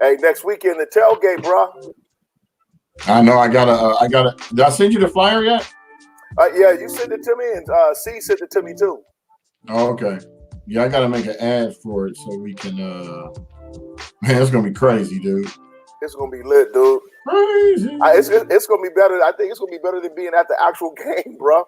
Hey, next weekend the tailgate, bro. I know. I gotta. Did I send you the flyer yet? Yeah, you sent it to me, and C sent it to me too. Oh, okay. Yeah, I gotta make an ad for it so we can. Man, it's gonna be crazy, dude. It's gonna be lit, dude. Crazy. It's gonna be better. I think it's gonna be better than being at the actual game, bro.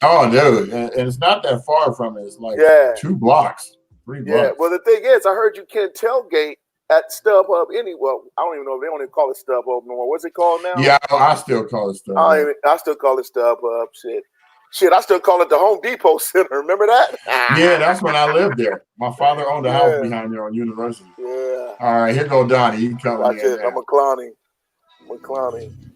Oh, dude, and it's not that far from it. It's like 2 blocks, 3 blocks. Yeah. Well, the thing is, I heard you can't tailgate at StubHub anyway. I don't even know if they don't even call it StubHub no more. What's it called now? Yeah, I still call it StubHub. I still call it StubHub. Shit, I still call it the Home Depot Center. Remember that? Yeah, that's when I lived there. My father owned a house behind there on University. Yeah. All right, here go Donnie. He coming Watch in. it. I'm a clowny.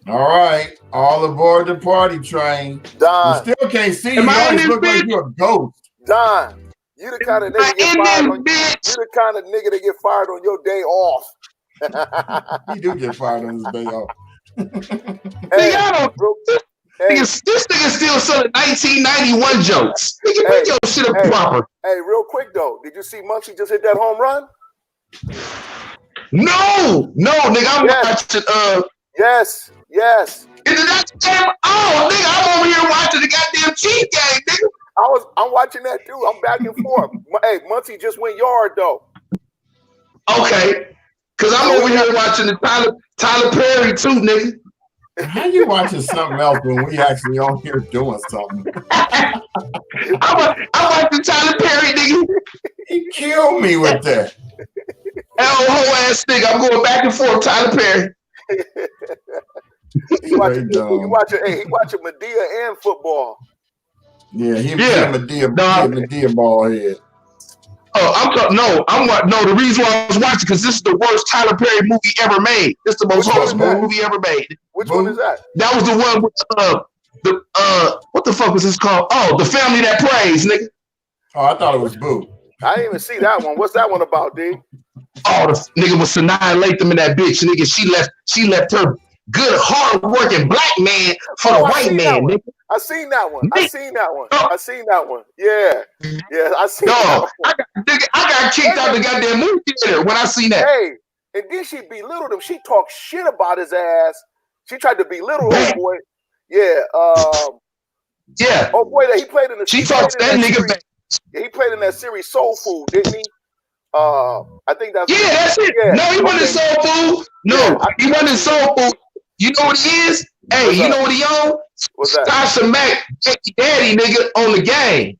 All right, all aboard the party train. Don. You still can't see you. You always look like you're a ghost. Don, you the kind of nigga get fired on. You the kind of nigga that get fired on your day off. He do get fired on his day off. This nigga still selling 1991 jokes. Nigga, make your shit up proper. Hey, real quick though, did you see Munchie just hit that home run? No, nigga, I'm watching. Yes. Is that damn? Oh, nigga, I'm over here watching the goddamn Chief game, nigga. I'm watching that too. I'm back and forth. Hey, Munchie just went yard though. Okay, cause I'm over here watching the Tyler Perry too, nigga. How you watching something else when we actually on here doing something? I'm watching Tyler Perry, nigga. He killed me with that. Whole ass nigga. I'm going back and forth, Tyler Perry. He watching Medea and football. Yeah, he Medea ball head. The reason why I was watching because this is the worst Tyler Perry movie ever made. This is the most horrible movie ever made. Which one is that? That was the one with what the fuck was this called? Oh, The Family That Prays, nigga. Oh, I thought it was Boo. I didn't even see that one. What's that one about, D? Oh, the nigga was Sanaa Lathan and that bitch, nigga. She left her good, hard-working black man for the white man, nigga. I seen that one. I seen that one. Yeah, I seen that one. I got kicked out the goddamn movie theater when I seen that. Hey, and then she belittled him. She talked shit about his ass. She tried to belittle old boy. Yeah. Yeah. Oh boy, that he played in the. She talked that nigga back. Yeah, he played in that series Soul Food, didn't he? I think that's. Yeah, that's it. Yeah. No, he wasn't in Soul Food. No, he wasn't in Soul Food. You know what he is? Hey, you know what he on? What's that? Tasha Mack, Daddy, nigga, on the game.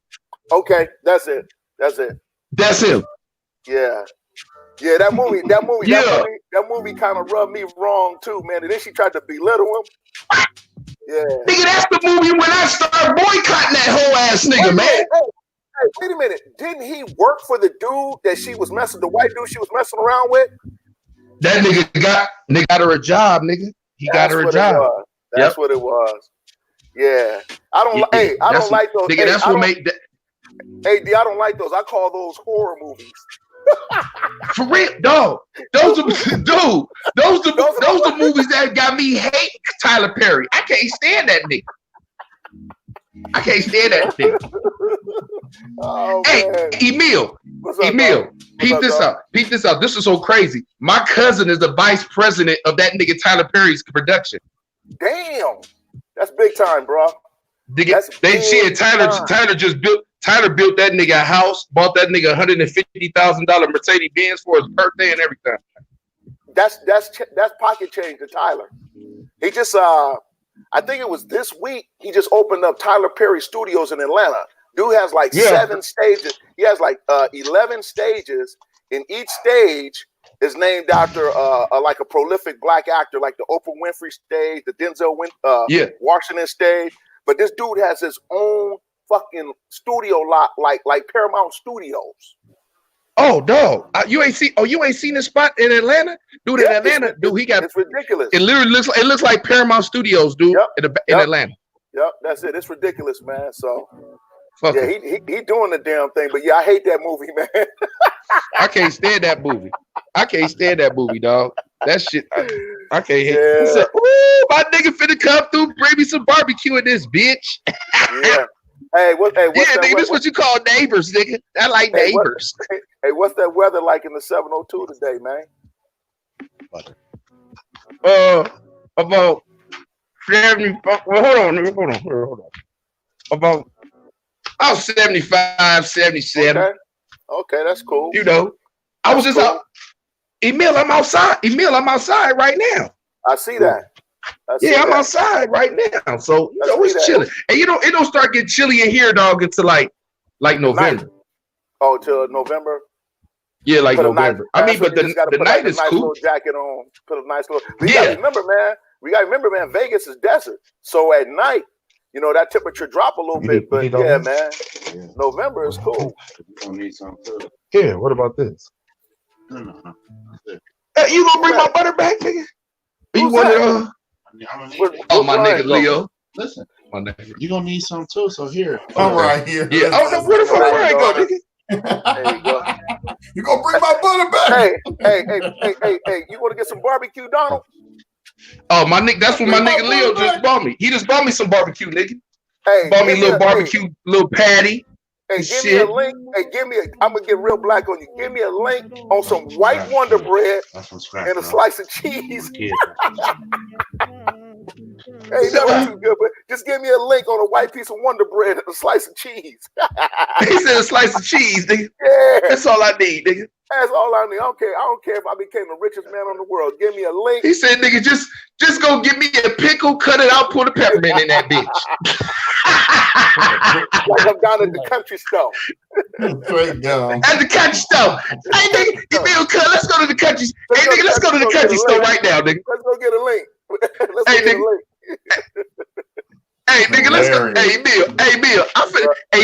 Okay, that's it. That's him. Yeah, that movie. That movie kind of rubbed me wrong too, man. And then she tried to belittle him. Yeah, nigga, that's the movie when I started boycotting that whole ass nigga, man. Hey, wait a minute. Didn't he work for the dude that she was the white dude she was messing around with? That nigga got her a job, nigga. He got her a job. That's what it was. Yeah, I don't like those. Nigga, that's what made that. Hey, D, I don't like those. I call those horror movies. For real, dog. Those are movies that got me hate Tyler Perry. I can't stand that nigga. Oh, hey, man. Emil, peep this out. This is so crazy. My cousin is the vice president of that nigga Tyler Perry's production. Damn, that's big time, bro. Tyler built that nigga a house, bought that nigga $150,000 Mercedes Benz for his birthday and everything. That's pocket change to Tyler. He just I think it was this week he just opened up Tyler Perry Studios in Atlanta. Dude has like 7 stages. He has like 11 stages, and each stage is named after like a prolific black actor, like the Oprah Winfrey stage, the Denzel Washington stage. But this dude has his own fucking studio lot, like Paramount Studios. Oh, dog! You ain't seen this spot in Atlanta, dude. In Atlanta, dude, it's ridiculous. It literally looks like Paramount Studios, dude, in Atlanta. Yep, that's it. It's ridiculous, man. So. Fuck yeah, he doing the damn thing, but yeah, I hate that movie, man. I can't stand that movie, dog. That shit, I can't hate. Yeah. He said, "Ooh, my nigga finna come through, bring me some barbecue in this bitch. Yeah. Hey, what's Yeah, that? nigga, this what you call neighbors, nigga. I like neighbors. Hey, what's that weather like in the 702 today, man? About 70. Well, hold on. About 75, 77. Okay, that's cool. You know, I was just out. Emil, I'm outside. I'm outside right now. I see that. I'm outside right now. So you know it's chilly. And you know, it don't start getting chilly in here, dog, until like November. Oh, till November. Yeah, like November. I mean, but the night is cool. Little jacket on. Put a nice little. We gotta remember, man. Vegas is desert, so at night, you know, that temperature drop a little bit. But yeah, man, November is cool. You gonna need something too. Yeah. What about this? No. Hey, you gonna bring my butter back, nigga? You want it? My nigga Leo. Listen, my nigga. You gonna need some too. So here, I'm right here. Yeah. Oh no, where the fuck I go, nigga? There you go. You gonna bring my butter back? Hey! You want to get some barbecue, Donald? Oh, my nigga, that's what my nigga Leo just bought me. He just bought me some barbecue, nigga. Hey, bought me a little barbecue, little patty. Hey, give me a link. Hey, I'm gonna get real black on you. Give me a link on some white Wonder Bread and a slice of cheese. Hey, nothing too good, but just give me a link on a white piece of Wonder Bread and a slice of cheese. He said a slice of cheese, nigga. Yeah, that's all I need, nigga. That's all I need. I don't care if I became the richest man in the world. Give me a link. He said, nigga, just go get me a pickle, cut it out, put a peppermint in that bitch. Like I'm down at the country store. Straight down. At the country store. Hey, nigga, you feel good? Let's go to the country. Hey, nigga, let's go to the country store right now, nigga. Let's go get a link. Hey, nigga. Hey, nigga, let's go. Hey,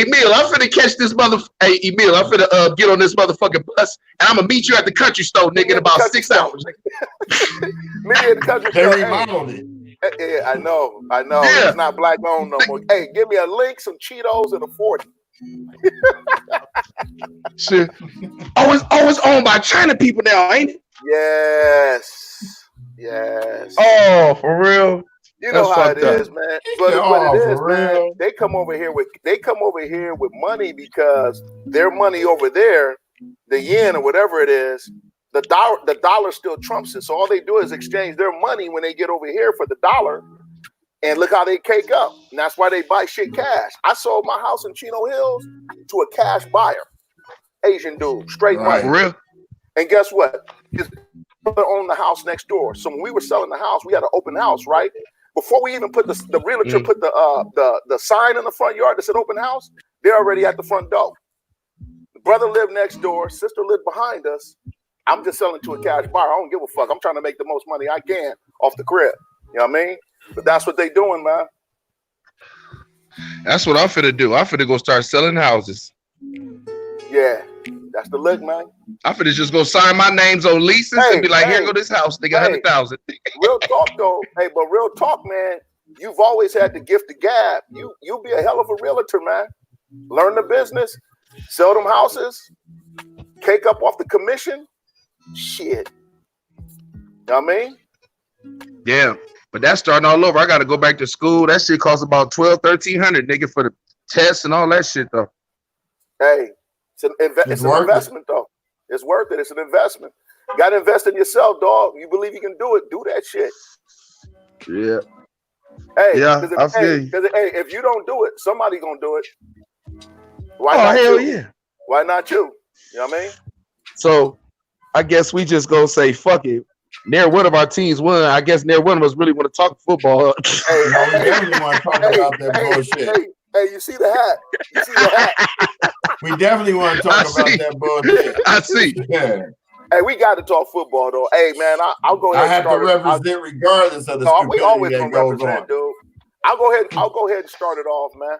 Emil, I'm finna catch this Hey, Emil, I'm finna get on this motherfucking bus, and I'm gonna meet you at the country store, nigga, in about 6 hours. Meet me at the country store. They remodeled it. Yeah, I know. Yeah. It's not black owned no more. Hey, give me a link, some Cheetos, and a 40. Shit. Always owned by China people now, ain't it? Yes. Oh, for real? You know how it is, man. But what it is, man, they come over here with money because their money over there, the yen or whatever it is, the dollar still trumps it. So all they do is exchange their money when they get over here for the dollar. And look how they cake up. And that's why they buy shit cash. I sold my house in Chino Hills to a cash buyer. Asian dude, straight money. For real? And guess what? His brother owned the house next door. So when we were selling the house, we had an open house, right? Before we even put the realtor put the sign in the front yard that said open house, they're already at the front door. The brother lived next door, sister lived behind us. I'm just selling to a cash buyer. I don't give a fuck. I'm trying to make the most money I can off the crib. You know what I mean? But that's what they doing, man. That's what I'm finna do. I'm finna go start selling houses. Yeah, that's the look, man. I'm finna just go sign my names on leases and be like, here go this house, nigga, 100,000. Real talk though. Hey, but real talk, man. You've always had the gift of gab. You'll be a hell of a realtor, man. Learn the business, sell them houses, cake up off the commission. Shit. You know what I mean? Yeah. But that's starting all over. I got to go back to school. That shit costs about $1,200-1,300, nigga, for the tests and all that shit, though. Hey, it's an investment, though. It's worth it. It's an investment. You got to invest in yourself, dog. You believe you can do it, do that shit. Yeah. Hey, yeah, I feel you. Hey, if you don't do it, somebody going to do it. Why not you? Yeah. Why not you? You know what I mean? So, I guess we just go say, fuck it. Near one of our teams won. I guess near one of us really want to talk football. Hey, we definitely want to talk about that bullshit. Hey, you see the hat? You see the hat? We definitely want to talk about that bullshit. I see. Yeah. Hey, we got to talk football though. Hey, man, I'll go ahead. I have to represent regardless of the stupidity we always that gonna goes represent, on. dude. I'll go ahead and start it off, man.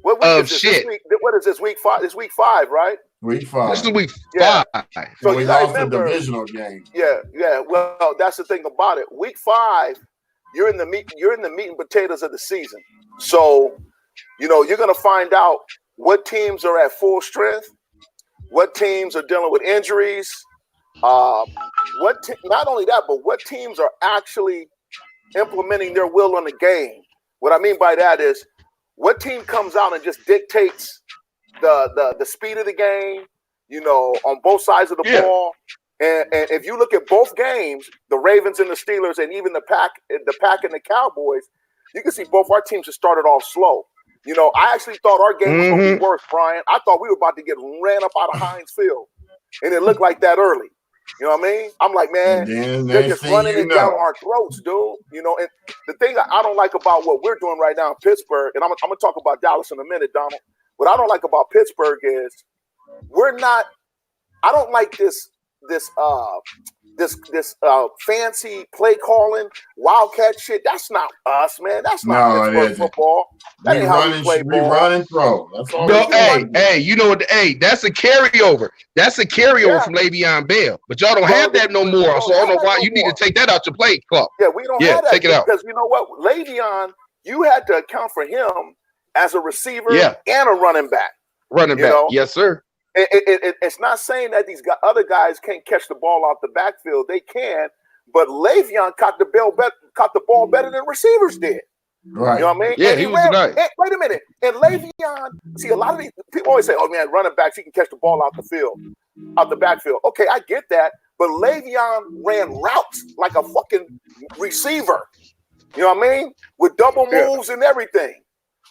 What week is this? Shit. What is this? Week 5? It's week 5, right? Week 5. This is week 5. So we lost the divisional game. Yeah. Well, that's the thing about it. Week 5, you're in the meat and potatoes of the season. So, you know, you're gonna find out what teams are at full strength, what teams are dealing with injuries, not only that, but what teams are actually implementing their will on the game. What I mean by that is, what team comes out and just dictates the speed of the game, you know, on both sides of the ball. And if you look at both games, the Ravens and the Steelers, and even the Pack and the Cowboys, you can see both our teams have started off slow. You know, I actually thought our game was going to be worse, Brian. I thought we were about to get ran up out of Heinz Field, and it looked like that early. You know what I mean? I'm like, man, they're just running it down our throats, dude. You know, and the thing I don't like about what we're doing right now in Pittsburgh, and I'm gonna talk about Dallas in a minute, Donald. What I don't like about Pittsburgh is we're not. I don't like this fancy play calling, wildcat shit. That's not us, man. That's not Pittsburgh football. That ain't how we play ball. We run and throw. That's all. No, hey, you know what? Hey, that's a carryover. That's a carryover from Le'Veon Bell. But y'all don't have that no more. So I don't know why you need to take that out your play clock. Yeah, we don't have that. Take it out. Because you know what? Le'Veon, you had to account for him as a receiver and a running back. Running back, yes, sir. It's not saying that these other guys can't catch the ball out the backfield. They can, but Le'Veon caught the ball better than receivers did. Right. You know what I mean? Yeah, he was nice. Wait a minute. And Le'Veon, see, a lot of these people always say, "Oh man, running backs, he can catch the ball out the backfield." Okay, I get that, but Le'Veon ran routes like a fucking receiver. You know what I mean? With double moves and everything.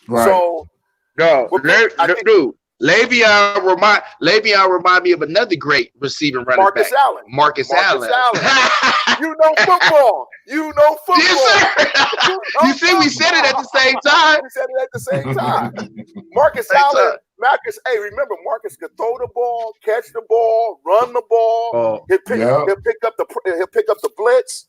Right. So, dude. Le'Veon remind me of another great receiving running Marcus back. Allen. Marcus Allen. You know football. You know football. Yes, sir. You see, we said it at the same time. We said it at the same time. Marcus Allen. Marcus, hey, remember, Marcus could throw the ball, catch the ball, run the ball. He'll pick up the blitz.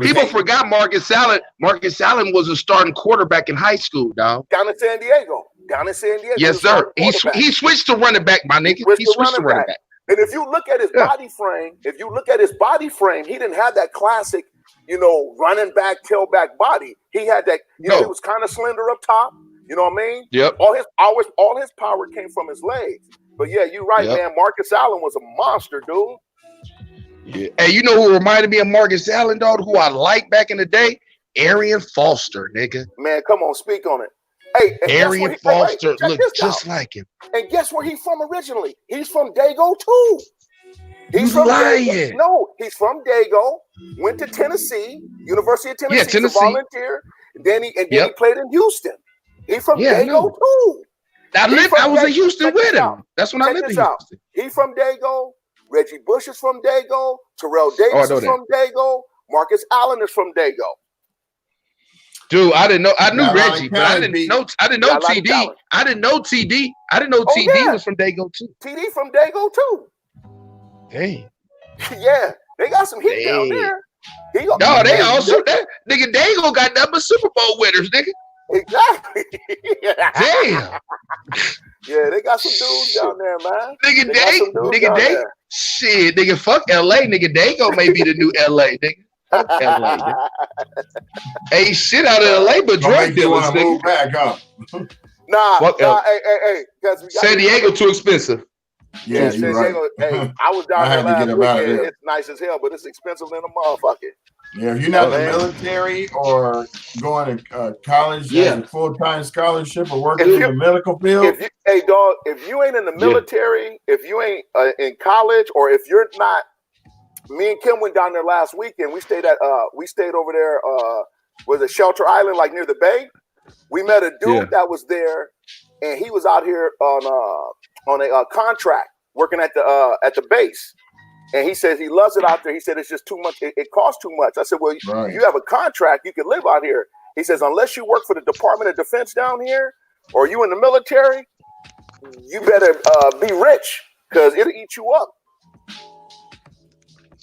People forgot Marcus Allen. Marcus Allen was a starting quarterback in high school, dog. Down in San Diego. Yes, sir. He switched to running back, my nigga. He switched to running back. And if you look at his body frame, he didn't have that classic, you know, running back, tailback body. He had that, you know, he was kind of slender up top. You know what I mean? Yep. All his power came from his legs. But yeah, you're right, man. Marcus Allen was a monster, dude. Yeah. Hey, you know who reminded me of Marcus Allen, dog? Who I liked back in the day? Arian Foster, nigga. Man, come on, speak on it. Hey, Arian Foster looked just like him. And guess where he's from originally? He's from Dago too. He's from Dago. No, he's from Dago. Went to Tennessee, University of Tennessee. Tennessee. To volunteer. Then he played in Houston. He's from Dago too. I was in Houston with him. That's when I lived in Houston. He's from Dago. Reggie Bush is from Dago. Terrell Davis is from Dago. Marcus Allen is from Dago. Dude, I didn't know. I knew Reggie, but I didn't know TD. I didn't know TD. I didn't know TD was from Dago too. TD from Dago too. Hey. Yeah, they got some heat down there. They also nigga Dago got nothing but Super Bowl winners, nigga. Exactly. Damn. Yeah, they got some dudes down there, man. Nigga, fuck LA, nigga. Dago may be the new LA, nigga. Fuck LA, nigga. Hey, shit out of LA, but drug dealers, nigga. Move back up. Hey. San Diego too expensive. Yeah, San Diego. Hey, I was down there last weekend. It's nice as hell, but it's expensive than a motherfucker. Yeah, if you're not in the military or going to college, a full-time scholarship or working in the medical field. If you ain't in the military, if you ain't in college, or if you're not, me and Kim went down there last weekend. We stayed over there. Was it Shelter Island, like near the bay? We met a dude that was there, and he was out here on a contract working at the base. And he says he loves it out there. He said it's just too much. It costs too much. I said, well, you have a contract. You can live out here. He says, unless you work for the Department of Defense down here or you in the military, you better be rich because it'll eat you up.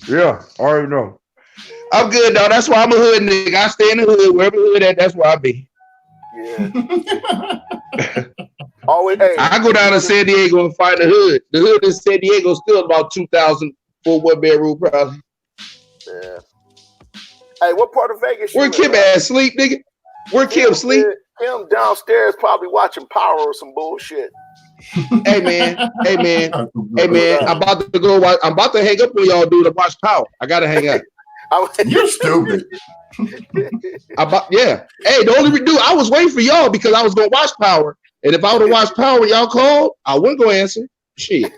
Yeah, I already know. I'm good, though. That's why I'm a hood nigga. I stay in the hood. Wherever the hood at, that's where I be. Yeah. Always, I go down to San Diego and find the hood. The hood in San Diego is still about 2,000 for 1-bedroom, probably. Yeah. Hey, what part of Vegas? Where Kim ass sleep, nigga? Where Kim sleep? Kim downstairs, probably watching Power or some bullshit. Hey man. I'm about to go. I'm about to hang up with y'all, dude. To watch Power. I gotta hang up. You're stupid. Yeah. Hey, the only dude, I was waiting for y'all because I was gonna watch Power, and if I would have watched Power when y'all called, I wouldn't go answer. Shit.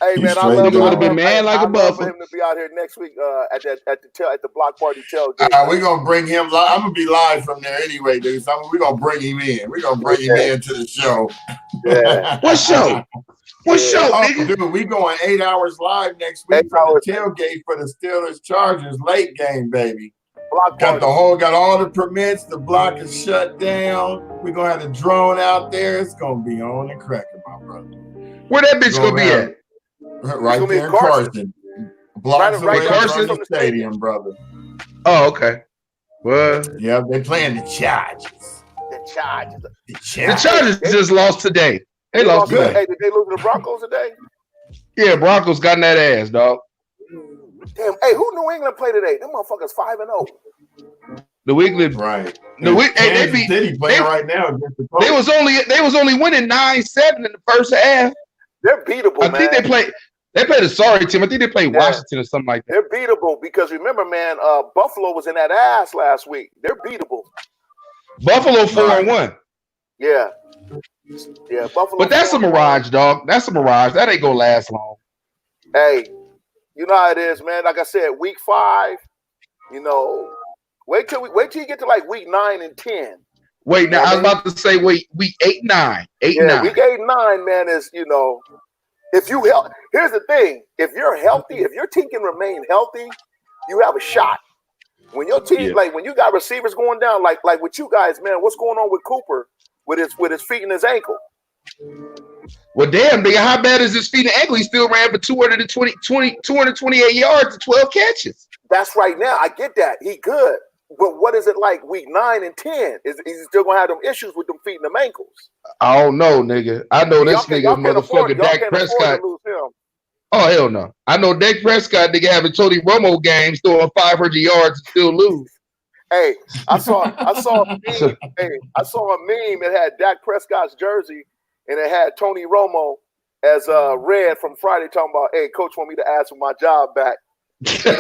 Hey man, I love would have been mad like a buffer. For him to be out here next week at the block party tailgate. We're gonna bring him live. I'm gonna be live from there anyway, dude. So we're gonna bring him in. We're gonna bring him into the show. Yeah. What show? What show, nigga? Dude, we going 8 hours live next week for the tailgate for the Steelers Chargers late game, baby. Got all the permits. The block is shut down. We're gonna have the drone out there. It's gonna be on and cracking, my brother. Where that bitch gonna be at? Right there in Carson. Blocks away from the stadium, brother. Oh, okay. Well, yeah, they're playing the Chargers. The Chargers just lost today. They lost today. Hey, did they lose to the Broncos today? Yeah, Broncos got in that ass, dog. Damn. Hey, who New England play today? Them motherfuckers 5-0. New England, right? They beat. City playing right now against the Colts. They was only winning 9-7 in the first half. They're beatable, man. I think they played a sorry team. I think they played Washington or something like that. They're beatable because remember, man, Buffalo was in that ass last week. They're beatable. Buffalo 4-1. Yeah. Yeah, Buffalo. But that's a mirage, dog. That's a mirage. That ain't gonna last long. Hey, you know how it is, man. Like I said, week 5, wait till you get to like week 9 and 10. Wait, now I was about to say week 8, 9. 8, 9. Week 8 and 9, man, is if you here's the thing: if you're healthy, if your team can remain healthy, you have a shot. When your team, like when you got receivers going down, like with you guys, man, what's going on with Cooper with his feet and his ankle? Well, damn, nigga, how bad is his feet and ankle? He still ran for 228 yards and 12 catches. That's right now. I get that. He good. But what is it like week 9 and 10? Is he still gonna have them issues with them feet and them ankles? I don't know, nigga. I know this nigga, motherfucker, Dak Prescott. Oh, hell no. I know Dak Prescott, nigga, having Tony Romo games, throwing 500 yards and still lose. Hey, I saw a meme. I saw a meme that had Dak Prescott's jersey and it had Tony Romo as Red from Friday talking about, hey, coach want me to ask for my job back. Hey,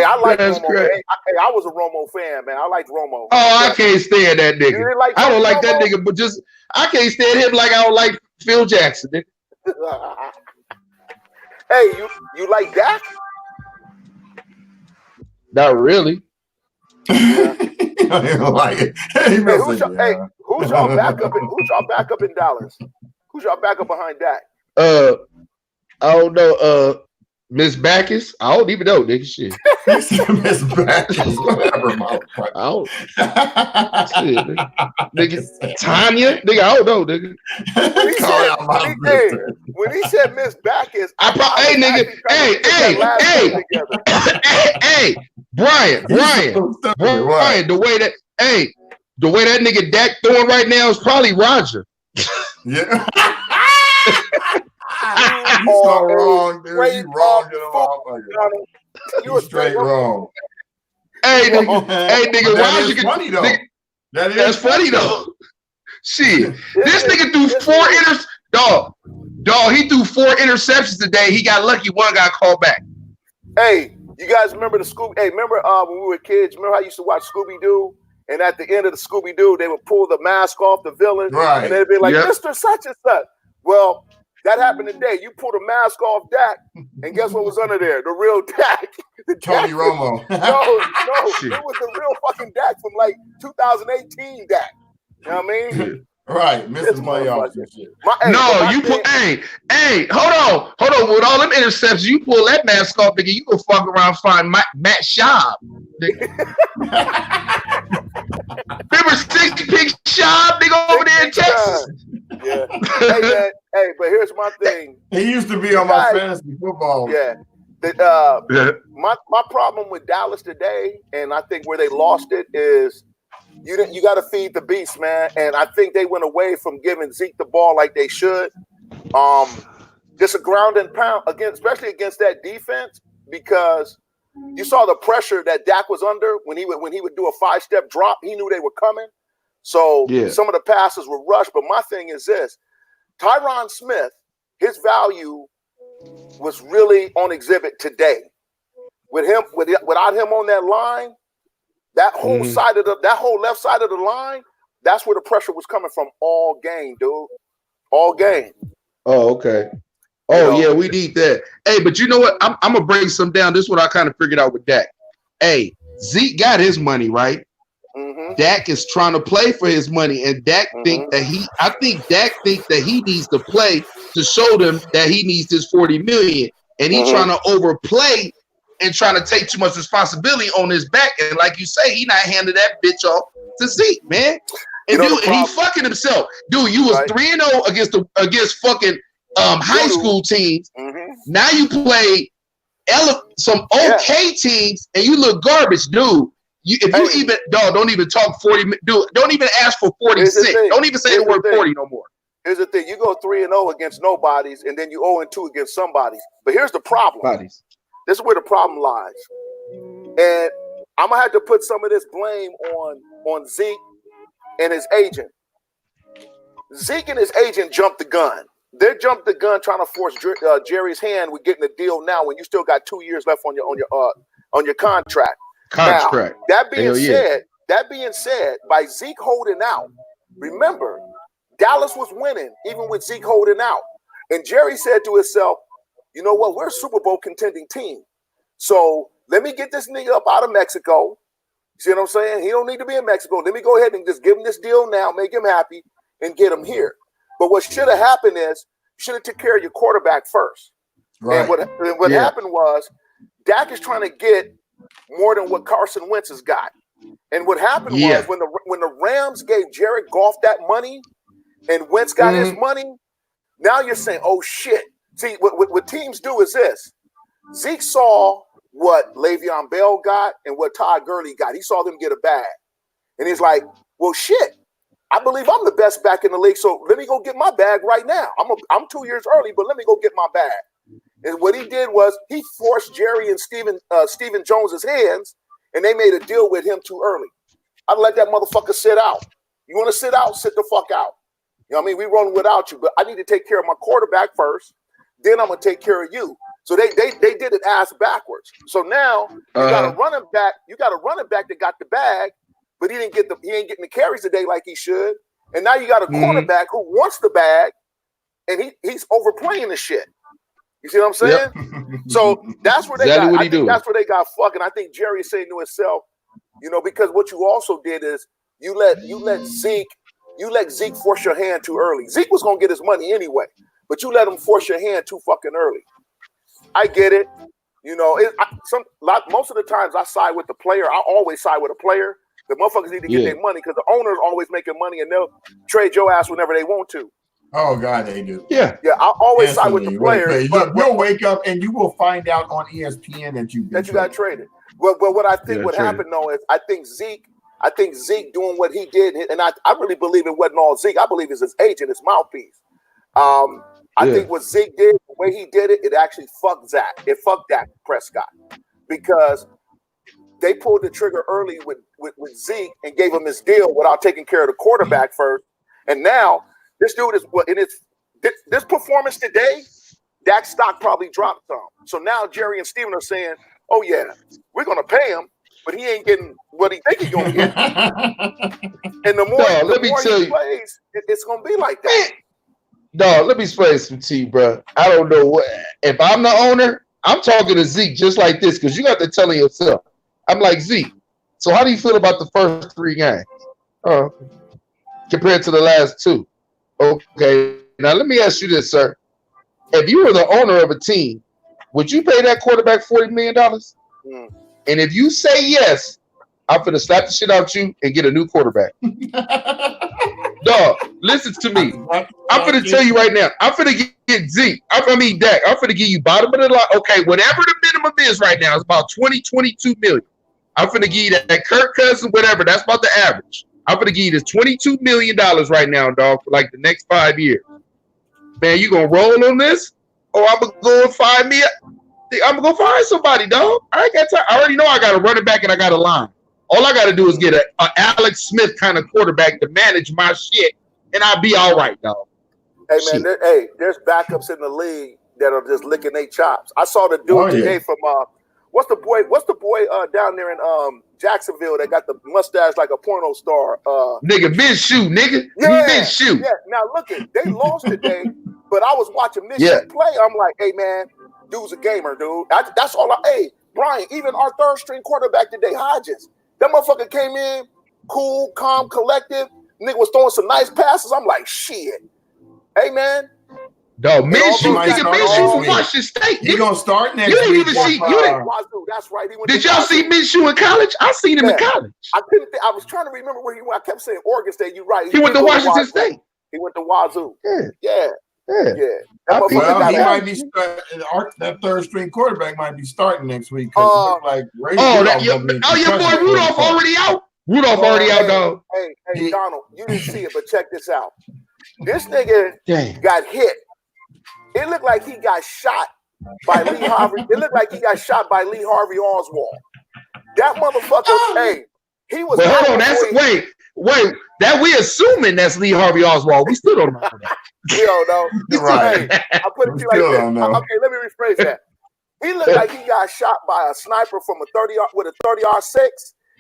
I like Romo. Hey, I was a Romo fan, man. I liked Romo. Oh, I can't stand that nigga. I don't like that nigga, but I can't stand him like I don't like Phil Jackson. Hey, you like Dak? Not really. Hey, who's y'all backup in Dallas? Who's y'all backup behind Dak? I don't know. Miss Backus? I don't even know, nigga. Shit. Miss Backus, whatever, motherfucker. I don't. Shit, nigga. Tanya? Nigga, I don't know, nigga. When he said Miss Backus, hey, Brian, the way that nigga Dak throwing right now is probably Roger. Yeah. You so wrong, dude. You wrong, you straight wrong. Hey, nigga, Roger can funny though. That's funny though. Shit, this nigga threw 4 Dog, he threw 4 interceptions today. He got lucky. One got called back. Hey, you guys remember the Scooby? Hey, remember when we were kids? Remember how I used to watch Scooby Doo? And at the end of the Scooby Doo, they would pull the mask off the villain, right? And they'd be like, Mr. Such and Such. Well, that happened today. You pulled a mask off Dak, and guess what was under there? The real Dak. Tony Romo. No, it was the real fucking Dak from like 2018 Dak. You know what I mean? Right, Mr. Money off this shit. Hey, hold on. With all them interceptions, you pull that mask off, nigga, you go fuck around and find Matt Schaub. Remember 6 Pig Schaub, nigga, over there in Texas? Yeah. Hey, man. Hey, but here's my thing. He used to be on my fantasy football. Yeah. My problem with Dallas today, and I think where they lost it, is you got to feed the beast, man. And I think they went away from giving Zeke the ball like they should. Just a ground and pound again, especially against that defense, because you saw the pressure that Dak was under when he would do a 5-step drop. He knew they were coming. So some of the passes were rushed. But my thing is this: Tyron Smith, his value was really on exhibit today. With him, without him on that line, that whole side of that whole left side of the line, that's where the pressure was coming from all game, dude. All game. Oh, okay. Oh, yeah, we need that. Hey, but you know what? I'm gonna bring some down. This is what I kind of figured out with Dak. Hey, Zeke got his money, right? Dak is trying to play for his money, and Dak think that Dak think that he needs to play to show them that he needs his $40 million, and he's trying to overplay and trying to take too much responsibility on his back. And like you say, he not handing that bitch off to Zeke, man. And dude, and he fucking himself. Dude, you was 3-0 against fucking high school teams. Now you play some okay teams, and you look garbage, dude. Don't even talk 40, dude. Don't even ask for 46. Don't even say the word 40 no more. Here's the thing: you go 3-0 against nobodies, and then you 0-2 against somebodies. But here's the problem. This is where the problem lies, and I'm gonna have to put some of this blame on Zeke and his agent. Zeke and his agent jumped the gun. They jumped the gun trying to force Jerry's hand with getting a deal now when you still got 2 years left on your contract. Now, that being said, by Zeke holding out, remember, Dallas was winning even with Zeke holding out. And Jerry said to himself, you know what, we're a Super Bowl contending team. So let me get this nigga up out of Mexico. See what I'm saying? He don't need to be in Mexico. Let me go ahead and just give him this deal now, make him happy, and get him here. But what should have happened is you should have took care of your quarterback first. Right. And what happened was Dak is trying to get more than what Carson Wentz has got. And what happened was when the Rams gave Jared Goff that money and Wentz got his money, now you're saying, oh shit. See, what teams do is this. Zeke saw what Le'Veon Bell got and what Todd Gurley got. He saw them get a bag. And he's like, well, shit, I believe I'm the best back in the league, so let me go get my bag right now. I'm 2 years early, but let me go get my bag. And what he did was he forced Jerry and Stephen Jones's hands, and they made a deal with him too early. I'd let that motherfucker sit out. You want to sit out? Sit the fuck out. You know what I mean? We rolling without you, but I need to take care of my quarterback first. Then I'm gonna take care of you. So they did it ass backwards. So now you got a running back. You got a running back that got the bag, but he ain't getting the carries today like he should. And now you got a quarterback who wants the bag, and he's overplaying the shit. You see what I'm saying? Yep. So that's where they got. I think that's where they got fucking. I think Jerry is saying to himself, you know, because what you also did is you let Zeke force your hand too early. Zeke was gonna get his money anyway, but you let him force your hand too fucking early. I get it. You know, most of the times I side with the player. I always side with a player. The motherfuckers need to get their money because the owner's always making money and they'll trade your ass whenever they want to. Oh God, they do. Yeah. I always side with the players. You'll wake up and you will find out on ESPN that you got traded. Well, what I think what happened though is I think Zeke doing what he did, and I really believe it wasn't all Zeke. I believe it's his agent, his mouthpiece. I think what Zeke did, the way he did it, it actually fucked Zach. It fucked Dak Prescott because they pulled the trigger early with Zeke and gave him his deal without taking care of the quarterback first. And now this dude is this performance today, Dak's stock probably dropped some. So now Jerry and Steven are saying, "Oh yeah, we're gonna pay him, but he ain't getting what he think he's gonna get." And the more he plays, it's gonna be like that. No, let me explain some to you, bro. I don't know what if I'm the owner. I'm talking to Zeke just like this because you got to tell yourself. I'm like, Zeke, so how do you feel about the first 3 games compared to the last 2? Okay, now let me ask you this, sir. If you were the owner of a team, would you pay that quarterback $40 million? And if you say yes, I'm going to slap the shit out you and get a new quarterback. Dog, listen to me. I'm going to tell you right now. I'm going to get Zeke. Dak. I'm going to give you bottom of the line. Okay, whatever the minimum is right now, it's about 22 million. I'm going to give you that Kirk Cousins, whatever. That's about the average. I'm going to give you this $22 million right now, dog, for like the next 5 years. Man, you going to roll on this? Or I'm going to go and find me. I'm going to find somebody, dog. I ain't got time. I already know I got a running back and I got a line. All I got to do is get a Alex Smith kind of quarterback to manage my shit, and I'll be all right, dog. man, there's backups in the league that are just licking their chops. I saw the dude today from what's the boy down there in Jacksonville that got the mustache like a porno star? Nigga, Minshew, nigga. Yeah, Minshew. Yeah. Now look they lost today, but I was watching Minshew play. I'm like, hey man, dude's a gamer, dude. That's all Brian, even our third string quarterback today, Hodges. That motherfucker came in, cool, calm, collective. Nigga was throwing some nice passes. I'm like, shit. Hey man. No, Minshew from Washington State. He's gonna start next week. You didn't Wazoo. That's right. Did y'all see Minshew in college? I seen him in college. I couldn't. I was trying to remember where he went. I kept saying Oregon State. You're right. He went to Washington State. He went to Wazoo. Yeah. Well, he might be that third string quarterback might be starting next week. Your boy Rudolph already out. Rudolph already out, dog. Hey, Donald, you didn't see it, but check this out. This nigga got hit. It looked like he got shot by Lee Harvey. It looked like he got shot by Lee Harvey Oswald. That motherfucker, he was. But hold on, wait. That we assuming that's Lee Harvey Oswald. We still don't know that. We don't know. Right. I put it to you like this. Okay, let me rephrase that. He looked like he got shot by a sniper from a 30-06,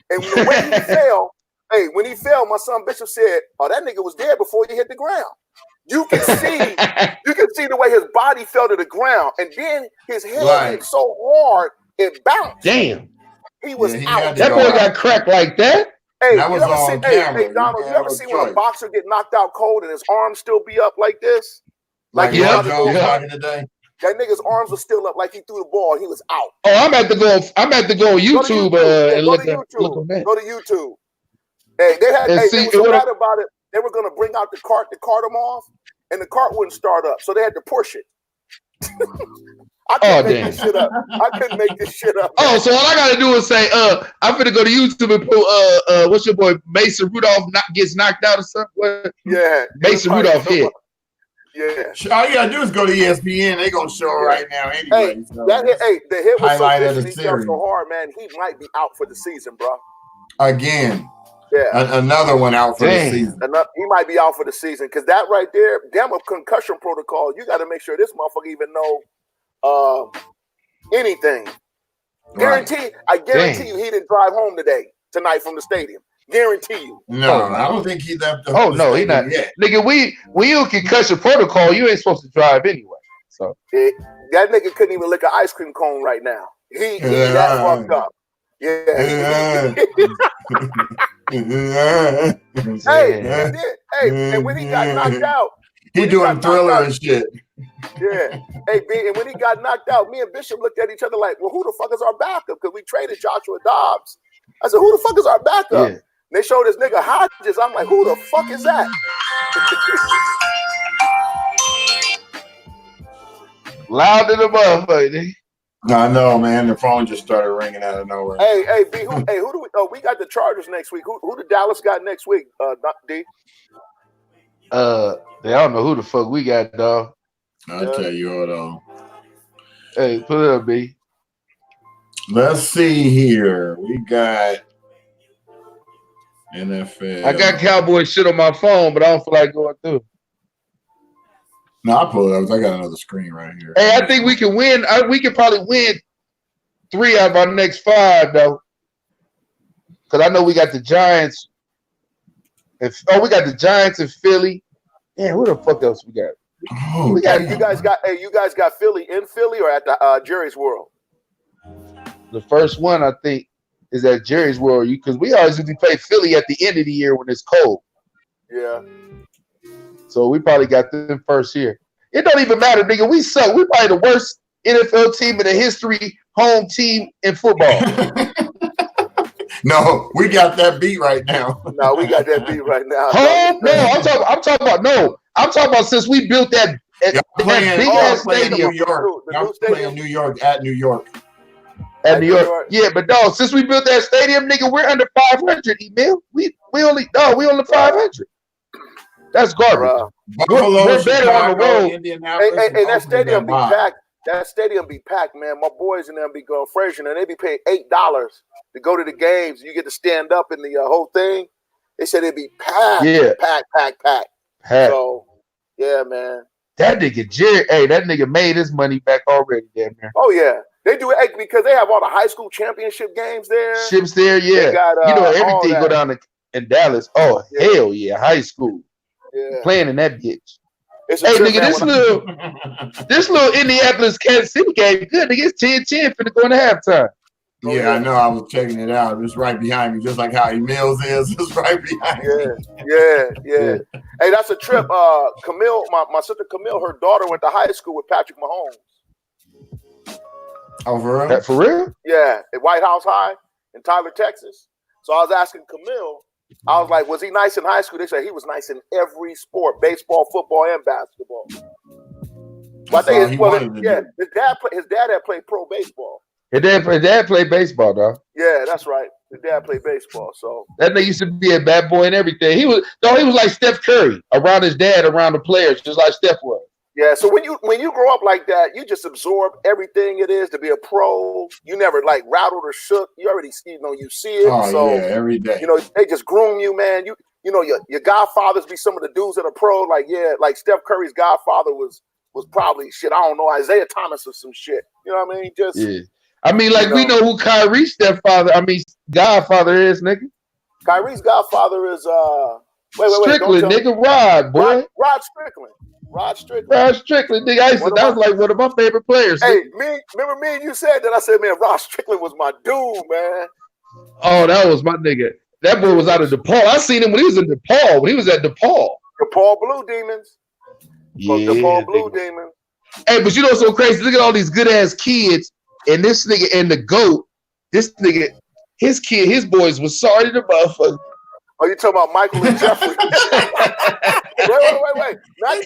and the way he fell. Hey, when he fell, my son Bishop said, "Oh, that nigga was dead before he hit the ground." You can see the way his body fell to the ground, and then his head hit so hard it bounced. Damn, he was out. That boy got cracked like that. Hey, that was on camera. Hey, Donald, you ever seen when a boxer get knocked out cold and his arms still be up like this? Like back in the day. That nigga's arms were still up like he threw the ball. He was out. Oh, I'm about to go on YouTube and look on that. Go to YouTube. Hey, they was so mad about it. They were going to bring out the cart to cart him off, and the cart wouldn't start up, so they had to push it. I couldn't make this shit up. Oh, so all I gotta do is say, I'm gonna go to YouTube and put what's your boy Mason Rudolph gets knocked out or something? Mason Rudolph hit. Yeah. All you gotta do is go to ESPN. They're gonna show it right now anyway. The hit was so vicious, he fell so hard, man. He might be out for the season, bro. Again. Yeah. Another one out for the season. He might be out for the season because that right there, damn a concussion protocol. You got to make sure this motherfucker even know anything. I guarantee you he didn't drive home tonight from the stadium. Guarantee you. No, I don't think he left. He not yet. Nigga, we on concussion protocol. You ain't supposed to drive anyway. So that nigga couldn't even lick an ice cream cone right now. He that fucked up. Yeah. And when he got knocked out, he doing Thriller and shit. Yeah. And when he got knocked out, me and Bishop looked at each other like, well, who the fuck is our backup? Because we traded Joshua Dobbs. I said, who the fuck is our backup? Yeah. And they showed this nigga Hodges. I'm like, who the fuck is that? Loud in the motherfucker. I know, man. The phone just started ringing out of nowhere. Hey, B, who do we? Oh, we got the Chargers next week. Who did Dallas got next week? D. I don't know who the fuck we got, dog. I'll tell you what, though. Hey, put it up, B. Let's see here. We got NFL. I got Cowboy shit on my phone, but I don't feel like going through. No, I'll pull it up. I got another screen right here. Hey, I think we can win. We can probably win 3 out of our next 5, though. Because I know we got the Giants. We got the Giants in Philly. Yeah, who the fuck else we got? Oh, you guys got Philly in Philly or at the Jerry's World? The first one, I think, is at Jerry's World. Because we always usually play Philly at the end of the year when it's cold. Yeah. So we probably got them first here. It don't even matter, nigga. We suck. We're probably the worst NFL team in the history, home team in football. No, we got that beat right now. No, we got that beat right now. Home? No, I'm talking about since we built that big ass stadium. Y'all playing New York at New York. At New York. Yeah, but dog, since we built that stadium, nigga, we're under 500, Emil. We only 500. That's garbage. Buffalo, we're better on the road. Hey, that stadium be packed. That stadium be packed, man. My boys and them be going Frazier, and they be paying $8 to go to the games. You get to stand up in the whole thing. They said it'd be packed. Yeah, packed. So, Yeah, man. That nigga Jerry, hey, that nigga made his money back already, damn man. Oh yeah, they do it because they have all the high school championship games there. Ships there, yeah. They got, everything go down in Dallas. Oh hell yeah, high school. Yeah, playing in that bitch. Hey nigga, this little Indianapolis Kansas City game, good nigga. It's 10-10 finna go into halftime. Yeah, I know. I was checking it out. It's right behind me, just like how Emil's is. It's right behind me. Yeah. Hey, that's a trip. Camille, my sister Camille, her daughter went to high school with Patrick Mahomes. Oh, for real? For real? Yeah, at White House High in Tyler, Texas. So I was asking Camille, I was like, was he nice in high school? They said he was nice in every sport, baseball, football, and basketball. But I think his dad had played pro baseball. His dad played baseball, dog. Yeah, that's right. His dad played baseball. So that nigga used to be a bad boy and everything. He was like Steph Curry around his dad, around the players, just like Steph was. Yeah. So when you grow up like that, you just absorb everything it is to be a pro. You never like rattled or shook. You already you see it. Oh, so yeah, every day. They just groom you, man. You know your godfathers be some of the dudes that are pro. Like Steph Curry's godfather was probably shit. I don't know, Isaiah Thomas or some shit. You know what I mean? Just I mean, we know who Kyrie's godfather is, nigga. Kyrie's godfather is Strickland, nigga, Rod, boy. Rod Strickland. Nigga. That was like one of my favorite players. Hey, remember me and you said that? I said, man, Rod Strickland was my dude, man. Oh, that was my nigga. That boy was out of DePaul. I seen him when he was in DePaul. When he was at DePaul. DePaul Blue Demons. Yeah, DePaul Blue Demons. Hey, but you know what's so crazy? Look at all these good ass kids. And this nigga and the GOAT, this nigga, his boys was sorry to the motherfucker. Oh, you talking about Michael and Jeffrey? Wait. Let's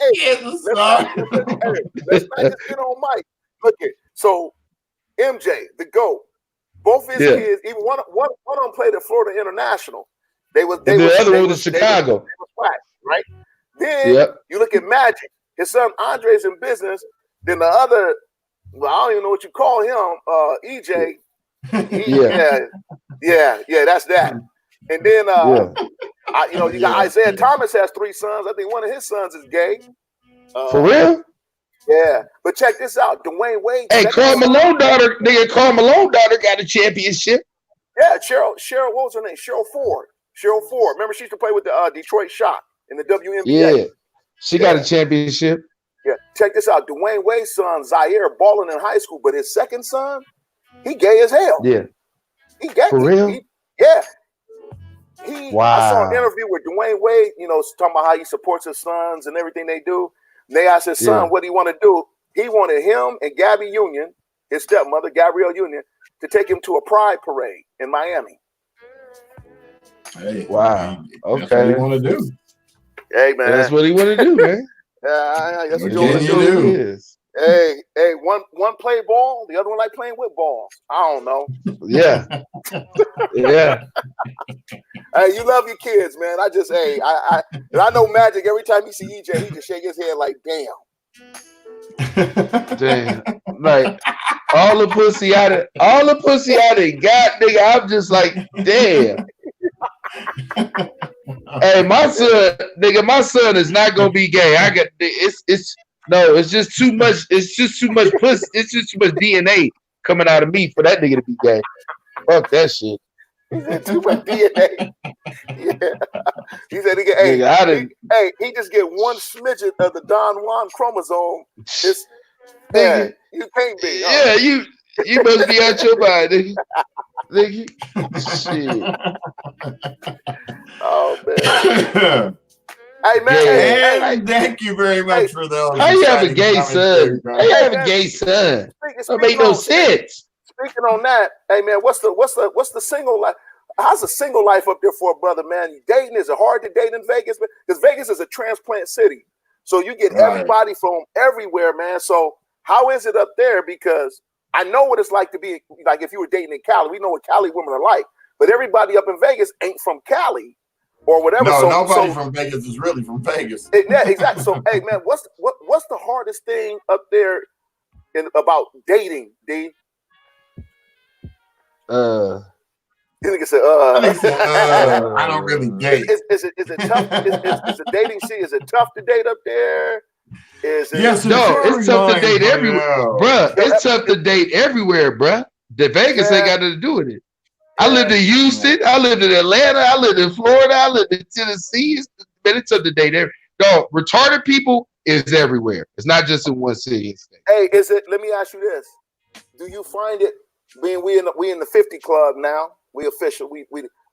not just get on Mike. Look at so MJ, the GOAT, both his kids, even one of them played at Florida International. The other one was in Chicago. They was black, right? Then you look at Magic, his son Andre's in business. Then the other. Well, I don't even know what you call him, EJ. That's that. And then, you got Isaiah Thomas has 3 sons. I think one of his sons is gay. For real? Yeah, but check this out, Dwayne Wade. Hey, Karl Malone daughter got a championship. Yeah, Cheryl. What was her name? Cheryl Ford. Remember, she used to play with the Detroit Shock in the WNBA. Yeah, she got a championship. Yeah, check this out. Dwayne Wade's son, Zaire, balling in high school, but his second son, he gay as hell. Yeah. He gay. For real? I saw an interview with Dwayne Wade, talking about how he supports his sons and everything they do. And they asked his son, what do he want to do? He wanted him and Gabby Union, his stepmother, Gabrielle Union, to take him to a pride parade in Miami. Hey, wow. Okay. That's what he want to do. Hey, man. That's what he want to do, man. That's what you do. Hey, one play ball, the other one like playing with balls. I don't know. Yeah. Hey, you love your kids, man. I know Magic. Every time he see EJ, he just shake his head like, damn. Like all the pussy I done got, nigga. I'm just like, damn. Hey, my son is not gonna be gay. It's just too much. It's just too much pussy. It's just too much DNA coming out of me for that nigga to be gay. Fuck that shit. He said too much DNA. He said he just get one smidget of the Don Juan chromosome. You can't be. Yeah, you must be out your body, nigga. Shit. Oh man. Hey man, thank you very much for those. How you have a gay son? That made no sense. Speaking on that, hey man, what's the single life? How's the single life up there for a brother, man? Dating, is it hard to date in Vegas? Because Vegas is a transplant city, so you get everybody from everywhere, man. So how is it up there? Because I know what it's like to be like if you were dating in Cali. We know what Cali women are like, but everybody up in Vegas ain't from Cali. Or whatever. No, nobody from Vegas is really from Vegas. Yeah, exactly. So, hey, man, what's the hardest thing up there about dating, D? Nigga said, I don't really date. Is it tough? Is the dating scene? Is it tough to date up there? Is it? Yes, no, it's tough to date everywhere, bruh. It's tough to date everywhere, bruh. The Vegas ain't got nothing to do with it. I lived in Houston. I lived in Atlanta. I lived in Florida. I lived in Tennessee. It's tough to date everywhere. No, retarded people is everywhere. It's not just in one city and state. Hey, is it? Let me ask you this: do you find it? Being we in the 50 club now. We official. We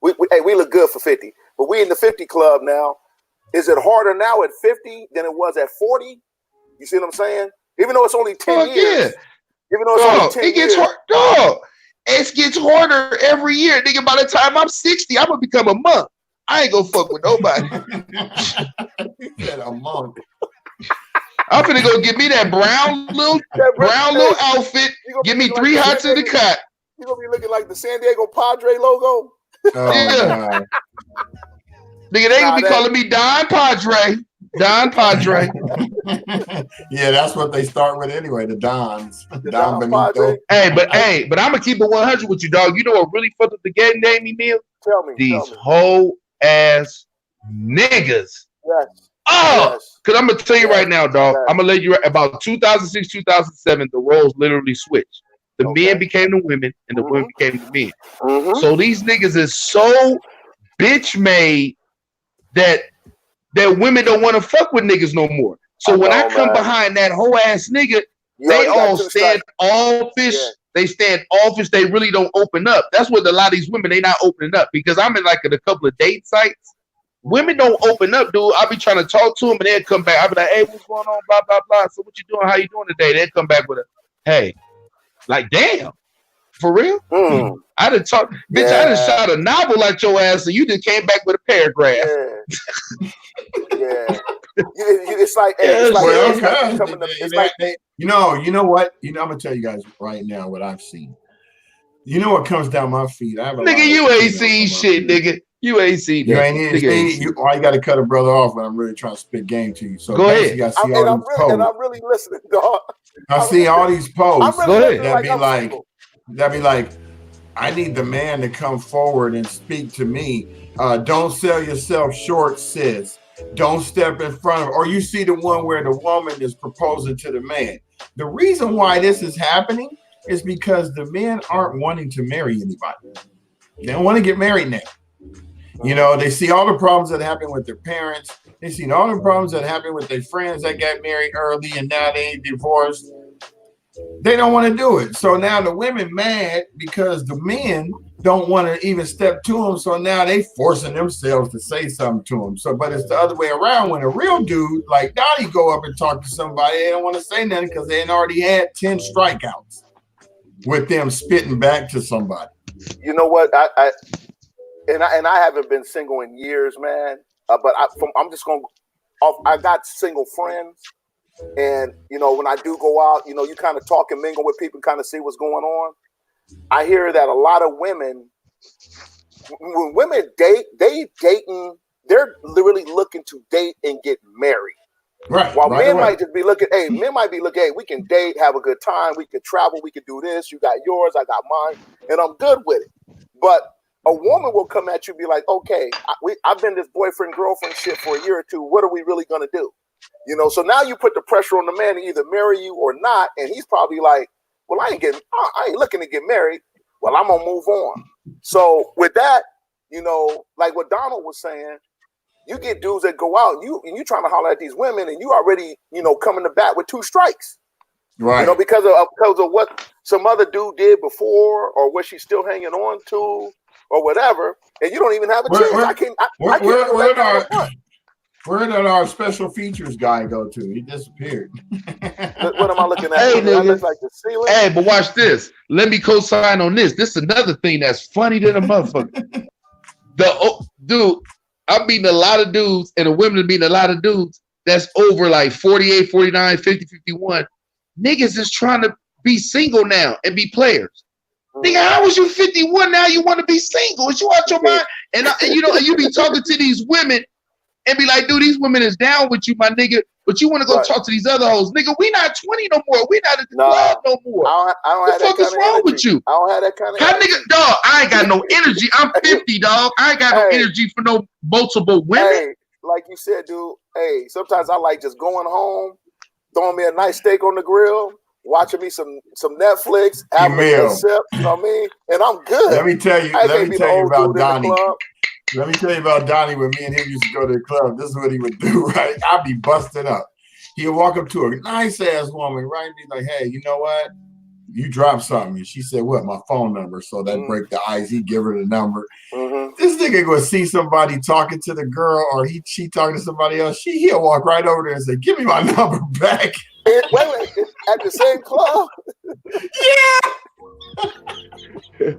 look good for 50, but we in the 50 club now. Is it harder now at 50 than it was at 40? You see what I'm saying? Even though it's only 10 years. Yeah. Even though it's only 10 it gets years. Hard. Dog, it gets harder every year. Nigga, by the time I'm 60, I'm gonna become a monk. I ain't gonna fuck with nobody. You said a monk. I'm finna go get me that brown little outfit. Give me 3 hots in the cut. You're gonna be looking like the San Diego Padre logo. Yeah. Nigga, they gonna be calling me Don Padre. Don Padre. Yeah, that's what they start with anyway. The Dons. Don Benito. Hey, but I'm gonna keep it 100 with you, dog. You know what really fucked up the game, Amy Mill? Tell me. These whole ass niggas. Yes. Oh, yes. Cause I'm gonna tell you right now, dog. I'm gonna let you about 2006, 2007. The roles literally switched. The men became the women, and the women became the men. So these niggas is so bitch made that women don't want to fuck with niggas no more. So when I come behind that whole ass nigga, they all stand offish. Yeah. They stand offish. They really don't open up. That's what a lot of these women, they not opening up. Because I'm in like a couple of date sites. Women don't open up, dude. I'll be trying to talk to them and they'll come back. I'll be like, hey, what's going on? Blah, blah, blah. So what you doing? How you doing today? They'll come back with a, hey. Like, damn. For real? I done talk, bitch, I done shot a novel at your ass and you just came back with a paragraph. Yeah. It's like, you know what? I'm gonna tall you guys right now what I've seen. You know what comes down my feet? I have a nigga, you ain't seen shit, nigga. You ain't seen that. You ain't seen. You got to cut a brother off when I'm really trying to spit game to you. So go ahead. I'm really listening, dog. I see all these posts really that be like, I need the man to come forward and speak to me. Don't sell yourself short, sis. Don't step in front of, or you see the one where the woman is proposing to the man. The reason why this is happening is because the men aren't wanting to marry anybody. They don't want to get married now. You know, they see all the problems that happen with their parents. They see all the problems that happen with their friends that got married early and now they divorced. They don't want to do it. So now the women mad because the men don't want to even step to them. So now they forcing themselves to say something to them. So, but it's the other way around. When a real dude like Donnie go up and talk to somebody, they don't want to say nothing because they already had 10 strikeouts with them spitting back to somebody. You know what? I haven't been single in years, man. But I'm just going to, I got single friends. And, you know, when I do go out, you know, you kind of talk and mingle with people, kind of see what's going on. I hear that a lot of women, when women date, they're literally looking to date and get married. Right. While men might just be looking, hey, we can date, have a good time, we can travel, we can do this. You got yours, I got mine, and I'm good with it. But a woman will come at you and be like, okay, I've been this boyfriend, girlfriend shit for a year or two. What are we really going to do? You know, so now you put the pressure on the man to either marry you or not. And he's probably like, well, I ain't looking to get married. Well, I'm going to move on. So with that, you know, like what Donald was saying, you get dudes that go out and you trying to holler at these women and you already, you know, coming to bat with 2 strikes. Right. You know, because of what some other dude did before or what she's still hanging on to or whatever. And you don't even have a chance. Where did our special features guy go to? He disappeared. What am I looking at? Hey, I look like the ceiling? Hey, but watch this. Let me co-sign on this. This is another thing that's funny to the motherfucker. Dude, I'm meeting a lot of dudes, and the women are meeting a lot of dudes that's over like 48, 49, 50, 51. Niggas is trying to be single now and be players. Nigga, how was you 51? Now you want to be single? Is you out your mind? And you know, you be talking to these women and be like, dude, these women is down with you, my nigga. but you want to go talk to these other hoes. Nigga, we not 20 no more. We not at the club no more. I don't what the fuck is wrong with you? I don't have that kind of energy. Nigga, dog, I ain't got no energy. I'm 50, dog. I ain't got no energy for no multiple women. Hey, like you said, dude, hey, sometimes I like just going home, throwing me a nice steak on the grill, watching me some Netflix, having a sip, you know what I mean? And I'm good. Let me tell you about Donnie. Let me tell you about Donnie. When me and him used to go to the club, this is what he would do, right? I'd be busting up. He'd walk up to a nice ass woman, right? And be like, hey, you know what? You dropped something. And she said, what? My phone number. So that break the ice. He'd give her the number. This nigga go see somebody talking to the girl, or she talking to somebody else. He'll walk right over there and say, give me my number back. Wait, at the same club? Yeah.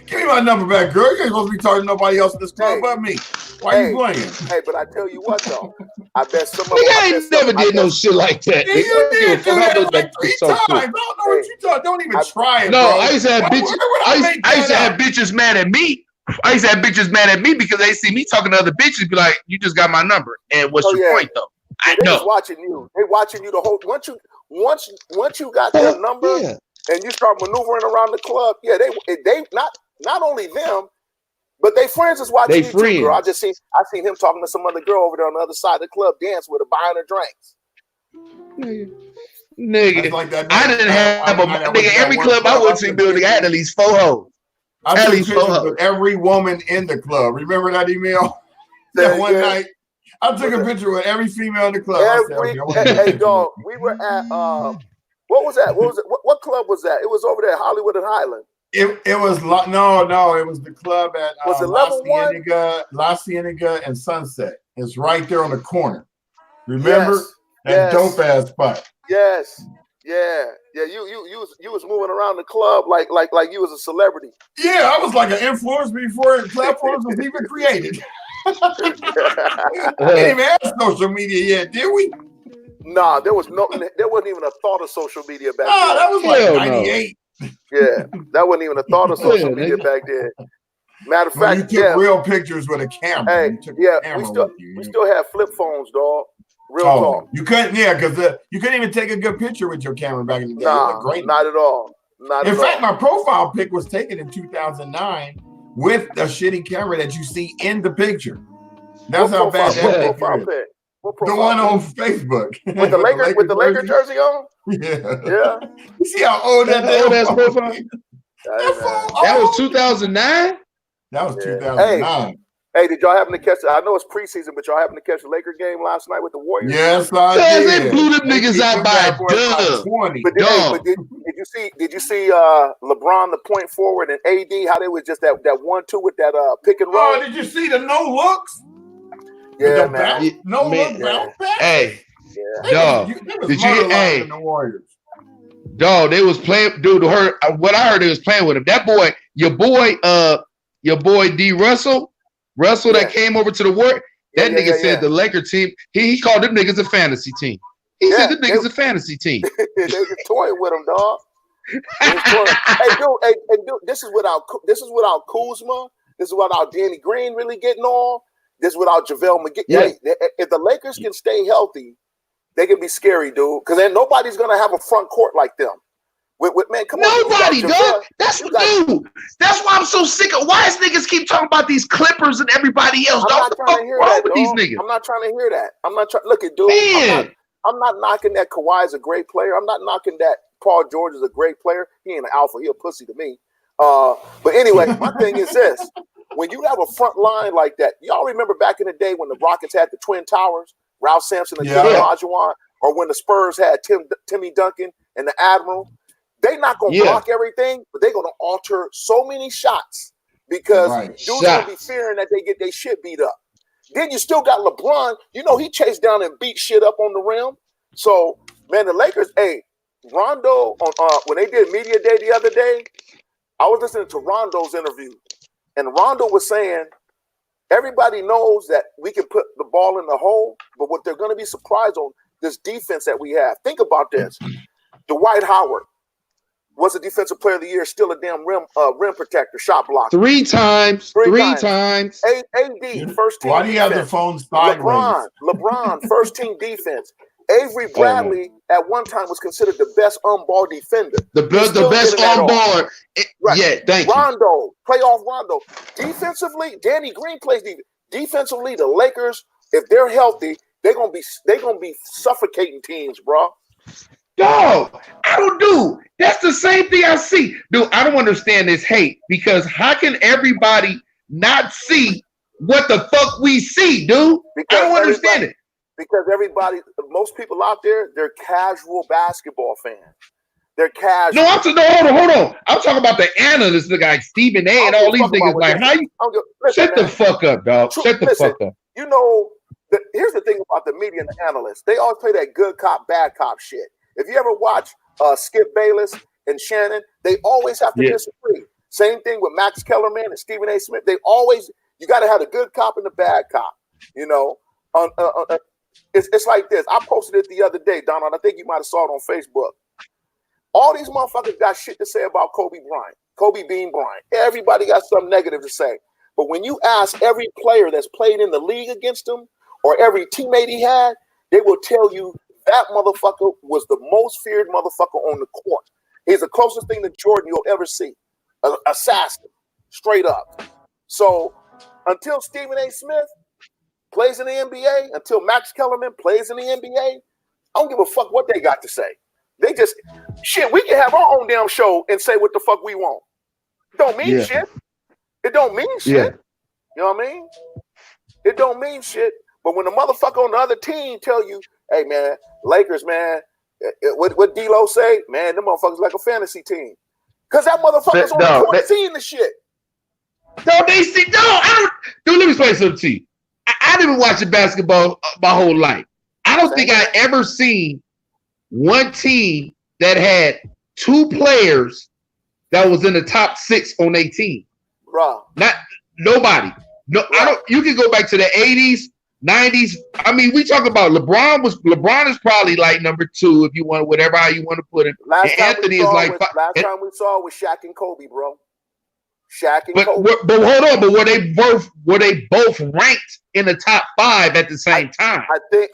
Give me my number back, girl. You ain't supposed to be talking to nobody else in this club but me. Why you playing? Hey, but I tell you what, though. I bet some of them. I ain't never did no shit like that. Yeah, you did do that like 3 times. I don't know what you talking. Don't even try it, no, bro. I used to have bitches. I used to have bitches mad at me. I used to have bitches mad at me because they see me talking to other bitches. Be like, you just got my number. And what's your point, though? I know. They watching you. They watching you the whole. Once you got their number and you start maneuvering around the club, they not only them, but they friends is watching you too, girl. I seen him talking to some other girl over there on the other side of the club, dance with her, buying her drinks. Nigga, like that, I didn't have a nigga. Every club I went to, building, I had at least 4 hoes. At least 4 hoes. Every woman in the club. Remember that email? That one night, I took a picture with every female in the club. Hey, dog, we were at what was that? What club was that? It was over there, Hollywood and Highland. It was no. It was the club at was it level La Cienega and Sunset. It's right there on the corner. Remember that dope ass spot? Yes. Yeah. You was moving around the club like you was a celebrity. Yeah, I was like an influencer before platforms was even created. We didn't even have social media yet, did we? Nah, there wasn't even a thought of social media back then. That was like 98. Yeah, that wasn't even a thought of social media back then. Matter of fact, you took real pictures with a camera. Hey, we still have flip phones, dog. Real talk. You couldn't, because you couldn't even take a good picture with your camera back in the day. Nah, great. Not at all. In fact, my profile pic was taken in 2009 with a shitty camera that you see in the picture. That's how bad that profile pic. The one on Facebook with the Laker jersey on. Yeah. You see how old that profile? That was 2009. That was 2009. Hey, did y'all happen to catch? I know it's preseason, but y'all happen to catch the Laker game last night with the Warriors? Yes, I did. They blew them niggas out by a dub. Did you see LeBron, the point forward, and AD? How they was just that 1-2 with that pick and roll? Oh, did you see the no looks? Yeah, man. No look bounce back. Hey, dog. Did you? Hey, the Warriors. Dog, they was playing. Dude, what I heard, they was playing with him. That boy, your boy D. Russell that came over to the work. That nigga said the Laker team. He called them niggas a fantasy team. He said them niggas a fantasy team. They just toying with him, dog. Hey, dude, this is without Kuzma. This is without Danny Green really getting on. This is without JaVale McGee. Yeah. Hey, if the Lakers can stay healthy, they can be scary, dude. Because then nobody's gonna have a front court like them. Man, come on. Nobody, dog. That's dude. That's why I'm so sick of why niggas keep talking about these Clippers and everybody else. I'm not trying to hear that, with these niggas. I'm not trying to hear that. I'm not trying. Look at dude. Man. I'm not knocking that Kawhi is a great player. I'm not knocking that Paul George is a great player. He ain't an alpha. He a pussy to me. But anyway, my thing is this. When you have a front line like that, y'all remember back in the day when the Rockets had the Twin Towers, Ralph Sampson and Jimmy Olajuwon, or when the Spurs had Timmy Duncan and the Admiral? They not going to block everything, but they're going to alter so many shots because dudes going to be fearing that they get their shit beat up. Then you still got LeBron. You know, he chased down and beat shit up on the rim. So, man, the Lakers, Rondo, when they did Media Day the other day, I was listening to Rondo's interview. And Rondo was saying, everybody knows that we can put the ball in the hole, but what they're going to be surprised on, this defense that we have. Think about this. Dwight Howard, was a defensive player of the year, still a damn rim protector, shot blocker. Three times. AD, first team. Why do you have the phone sideways? LeBron, first team defense. Avery Bradley at one time was considered the best on-ball defender. The best on-ball. Right. Yeah, thank you. Playoff Rondo. Defensively, Danny Green plays defense. Defensively, the Lakers, if they're healthy, they're gonna be suffocating teams, bro. Dog, that's the same thing I see. Dude, I don't understand this hate because how can everybody not see what the fuck we see, dude? I don't understand it. Because most people out there, they're casual basketball fans. They're casual. No, hold on. I'm talking about the analysts, the guy Stephen A. and all these niggas. Like, how you? Shut the fuck up, dog. Shut the fuck up. You know, here's the thing about the media and the analysts. They always play that good cop, bad cop shit. If you ever watch Skip Bayless and Shannon, they always have to disagree. Same thing with Max Kellerman and Stephen A. Smith. You got to have the good cop and the bad cop. You know, it's like this. I posted it the other day, Donald. I think you might have saw it on Facebook. All these motherfuckers got shit to say about Kobe Bean Bryant. Everybody got something negative to say. But when you ask every player that's played in the league against him or every teammate he had, they will tell you that motherfucker was the most feared motherfucker on the court. He's the closest thing to Jordan you'll ever see. An assassin, straight up. So until Stephen A. Smith plays in the NBA, until Max Kellerman plays in the NBA, I don't give a fuck what they got to say. They just, we can have our own damn show and say what the fuck we want. It don't mean shit. It don't mean shit. Yeah. You know what I mean? It don't mean shit. But when the motherfucker on the other team tell you, hey, man, Lakers, man, what D-Lo say? Man, them motherfuckers like a fantasy team. Because that motherfucker's on the court seeing the shit. Let me explain something to you. I've been watching basketball my whole life. I don't think I ever seen one team that had two players that was in the top 6 on their team. Bro. Not nobody. No, I don't. You can go back to the 80s, 90s. I mean, we talk about LeBron is probably like number 2 if you want, whatever how you want to put it. Last time we saw was Shaq and Kobe, bro. Shaq and Kobe. But hold on, but were they both ranked in the top 5 at the same time?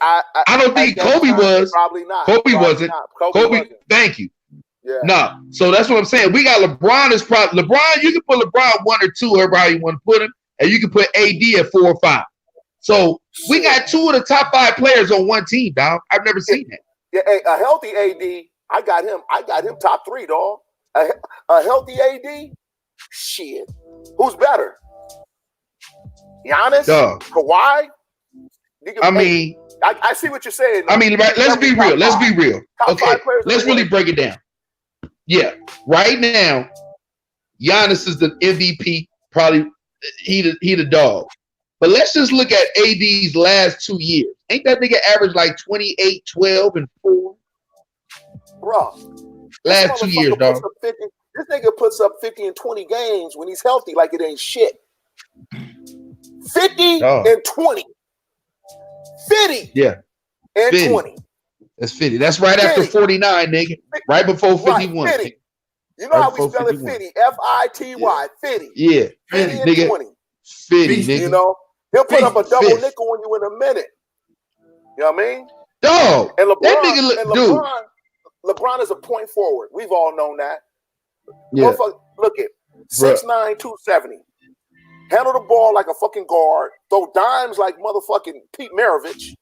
I don't think Kobe was. Probably not. Kobe wasn't. Kobe wasn't. Thank you. Yeah. No. So that's what I'm saying. We got LeBron is probably LeBron. You can put LeBron 1 or 2, however how you want to put him, and you can put AD at 4 or 5. So we got 2 of the top 5 players on one team, dog. I've never seen that. Yeah, a healthy AD. I got him top 3, dog. A healthy AD. Shit. Who's better? Giannis? Dog. Kawhi? I mean, I see what you're saying. I mean, right, let's be real. Let's be real. Okay, let's really break it down. Yeah, right now, Giannis is the MVP. Probably he the dog. But let's just look at AD's last 2 years. Ain't that nigga average like 28, 12, and 4? Bro. Last 2 years, dog. This nigga puts up 50 and 20 games when he's healthy like it ain't shit. 50 and 20. 50 and 50. 20. That's 50. That's right 50. After 49, nigga. Right before 51. Right, 50. You know how we spell it 50. F-I-T-Y. 50. Yeah. 50 and nigga. 20. 50, nigga. You know? He'll put up a double nickel on you in a minute. You know what I mean? Dog. And LeBron, that nigga LeBron is a point forward. We've all known that. Yeah. Look at 6'9", 270. Handle the ball like a fucking guard. Throw dimes like motherfucking Pete Maravich.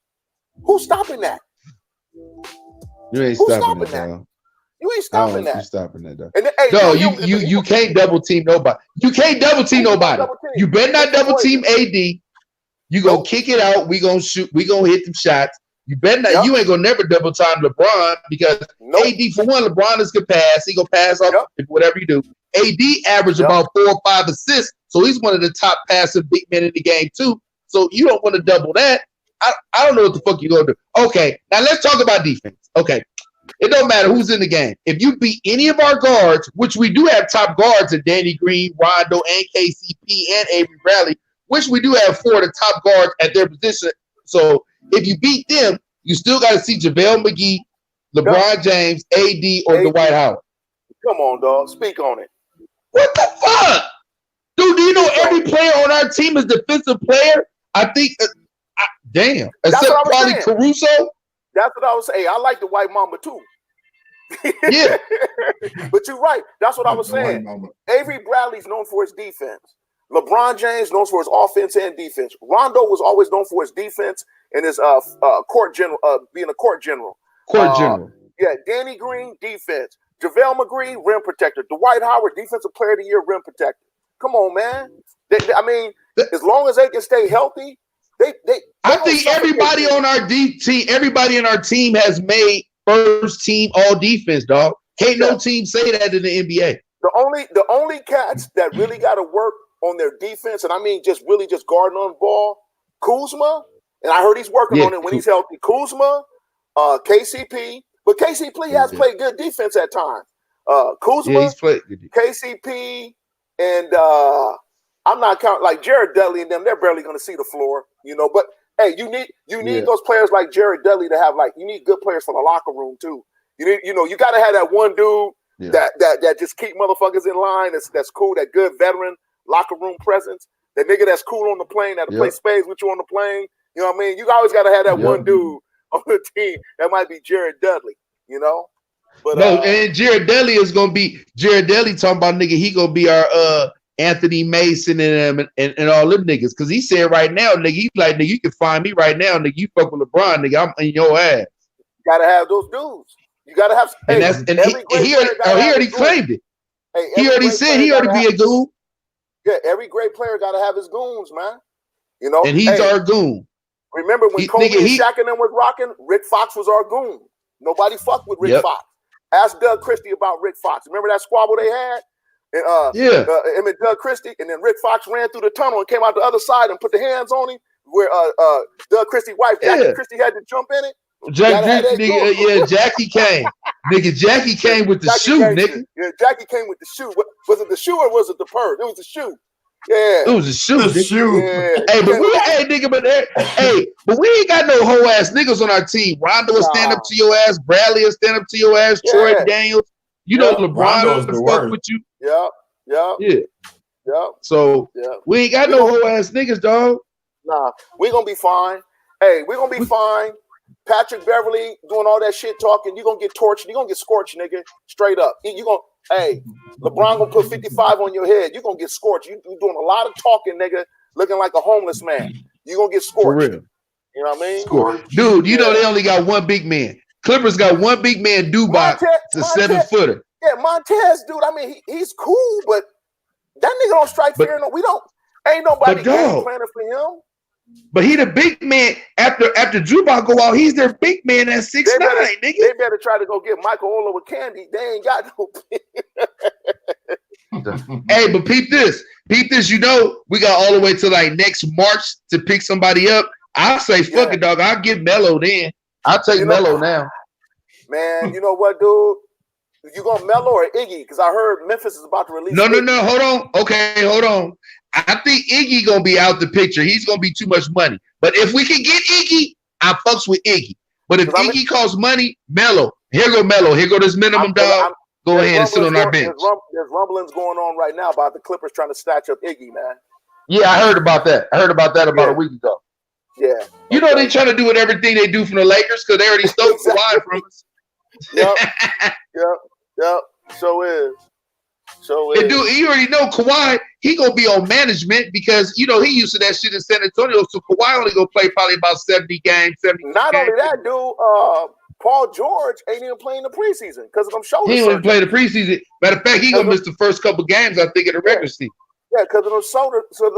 Who's stopping that? You ain't stopping that. You ain't stopping that. You stopping that, though. And then, hey, no, you can't double team nobody. You can't double team nobody. You better not double team AD. You gonna kick it out. We gonna shoot. We gonna hit them shots. You better not. You ain't gonna never double time LeBron because AD, for one, LeBron is gonna pass. He gonna pass off whatever you do. AD averaged about 4 or 5 assists, so he's one of the top passing big men in the game too. So you don't want to double that. I don't know what the fuck you gonna do. Okay, now let's talk about defense. Okay, it don't matter who's in the game. If you beat any of our guards, which we do have top guards in Danny Green, Rondo, and KCP, and Avery Bradley, which we do have 4 of the top guards at their position. So if you beat them, you still got to see JaVale McGee, LeBron James, AD, or Dwight Howard. Come on, dog. Speak on it. What the fuck? Dude, do you know every player on our team is defensive player? I think, damn. Except probably Caruso. That's what I was saying. I like the white mamba too. Yeah. But you're right. That's what I was saying. Avery Bradley's known for his defense. LeBron James known for his offense and defense. Rondo was always known for his defense and his court general, being a court general. Yeah, Danny Green, defense. JaVale McGree, rim protector. Dwight Howard, defensive player of the year, rim protector. Come on, man. I mean, as long as they can stay healthy, I think everybody on our team, everybody in our team has made first team all defense, dog. Can't no team say that in the NBA. The only cats that really got to work on their defense, and I mean just guarding on the ball, Kuzma, and I heard he's working on it when he's healthy. Kuzma, KCP, but KCP has played good defense at times. Kuzma, he's played good defense. KCP, and I'm not counting like Jared Dudley and them. They're barely going to see the floor, you know. But hey, you need those players like Jared Dudley to have you need good players for the locker room too. You need, you got to have that one dude that just keep motherfuckers in line. That's cool. That good veteran locker room presence. That nigga that's cool on the plane that'll play spades with you on the plane. You know what I mean? You always got to have that one dude on the team that might be Jared Dudley. You know. But and Jared Dudley talking about nigga. He gonna be our Anthony Mason and all them niggas, because he said right now, nigga, he's like, nigga, you can find me right now, nigga. You fuck with LeBron, nigga, I'm in your ass. You gotta have those dudes. You gotta have. He already claimed it. Hey, he already said he ought to be a goon. Yeah, every great player gotta have his goons, man. You know, and he's our goon. Remember when Kobe and Shaq and them was rocking? Rick Fox was our goon. Nobody fucked with Rick Fox. Ask Doug Christie about Rick Fox. Remember that squabble they had? And him and Doug Christie, and then Rick Fox ran through the tunnel and came out the other side and put the hands on him. Where Doug Christie's wife Jackie Christie had to jump in it. Jackie came. Nigga, Jackie came with the shoe, nigga. Yeah, Jackie came with the shoe. Was it the shoe or was it the purse? It was the shoe. Yeah, it was a shoe. The shoe. Yeah. But we ain't got no hoe ass niggas on our team. Rondo will stand up to your ass. Bradley will stand up to your ass. Troy Daniels. You know LeBron will fuck with you. Yeah. So we ain't got no hoe ass niggas, dog. Nah, we gonna be fine. Hey, we gonna be fine. Patrick Beverly doing all that shit talking. You gonna get torched. You gonna get scorched, nigga. Straight up. LeBron gonna put 55 on your head. You gonna get scorched. You doing a lot of talking, nigga. Looking like a homeless man. You gonna get scorched. For real. You know what I mean? Scorched. Dude, you know they only got one big man. Clippers got one big man, Dubai. It's a 7-footer. Yeah, Montez, dude. I mean, he's cool, but that nigga don't strike fear. No, we don't. Ain't nobody game planning for him. But he the big man. After Dubai go out, he's their big man at 6'9", nigga. They better try to go get Michael Ola with Candy. They ain't got no. Hey, but peep this. You know, we got all the way to like next March to pick somebody up. I'll say, fuck it, dog. I'll get Melo then. I'll take Melo now. Man, you know what, dude? You going Melo or Iggy? Because I heard Memphis is about to release. No. Hold on. Okay, hold on. I think Iggy gonna be out the picture. He's gonna be too much money. But if we can get Iggy, I fucks with Iggy. But if Iggy costs money, Melo. Here go Melo. Here go this minimum dog. Go ahead and sit on our bench. There's rumblings going on right now about the Clippers trying to snatch up Iggy, man. Yeah, I heard about that. About a week ago. Yeah. You know they trying to do with everything they do from the Lakers because they already stole Kawhi from us. Yep. So is. And dude, you already know Kawhi, he gonna be on management because you know he used to that shit in San Antonio. So Kawhi only gonna play probably about 70 games. Not only that, dude, Paul George ain't even playing the preseason because of them shoulders. He ain't even play the preseason. Matter of fact, he gonna miss the first couple games, I think, in the regular season. Yeah, because of them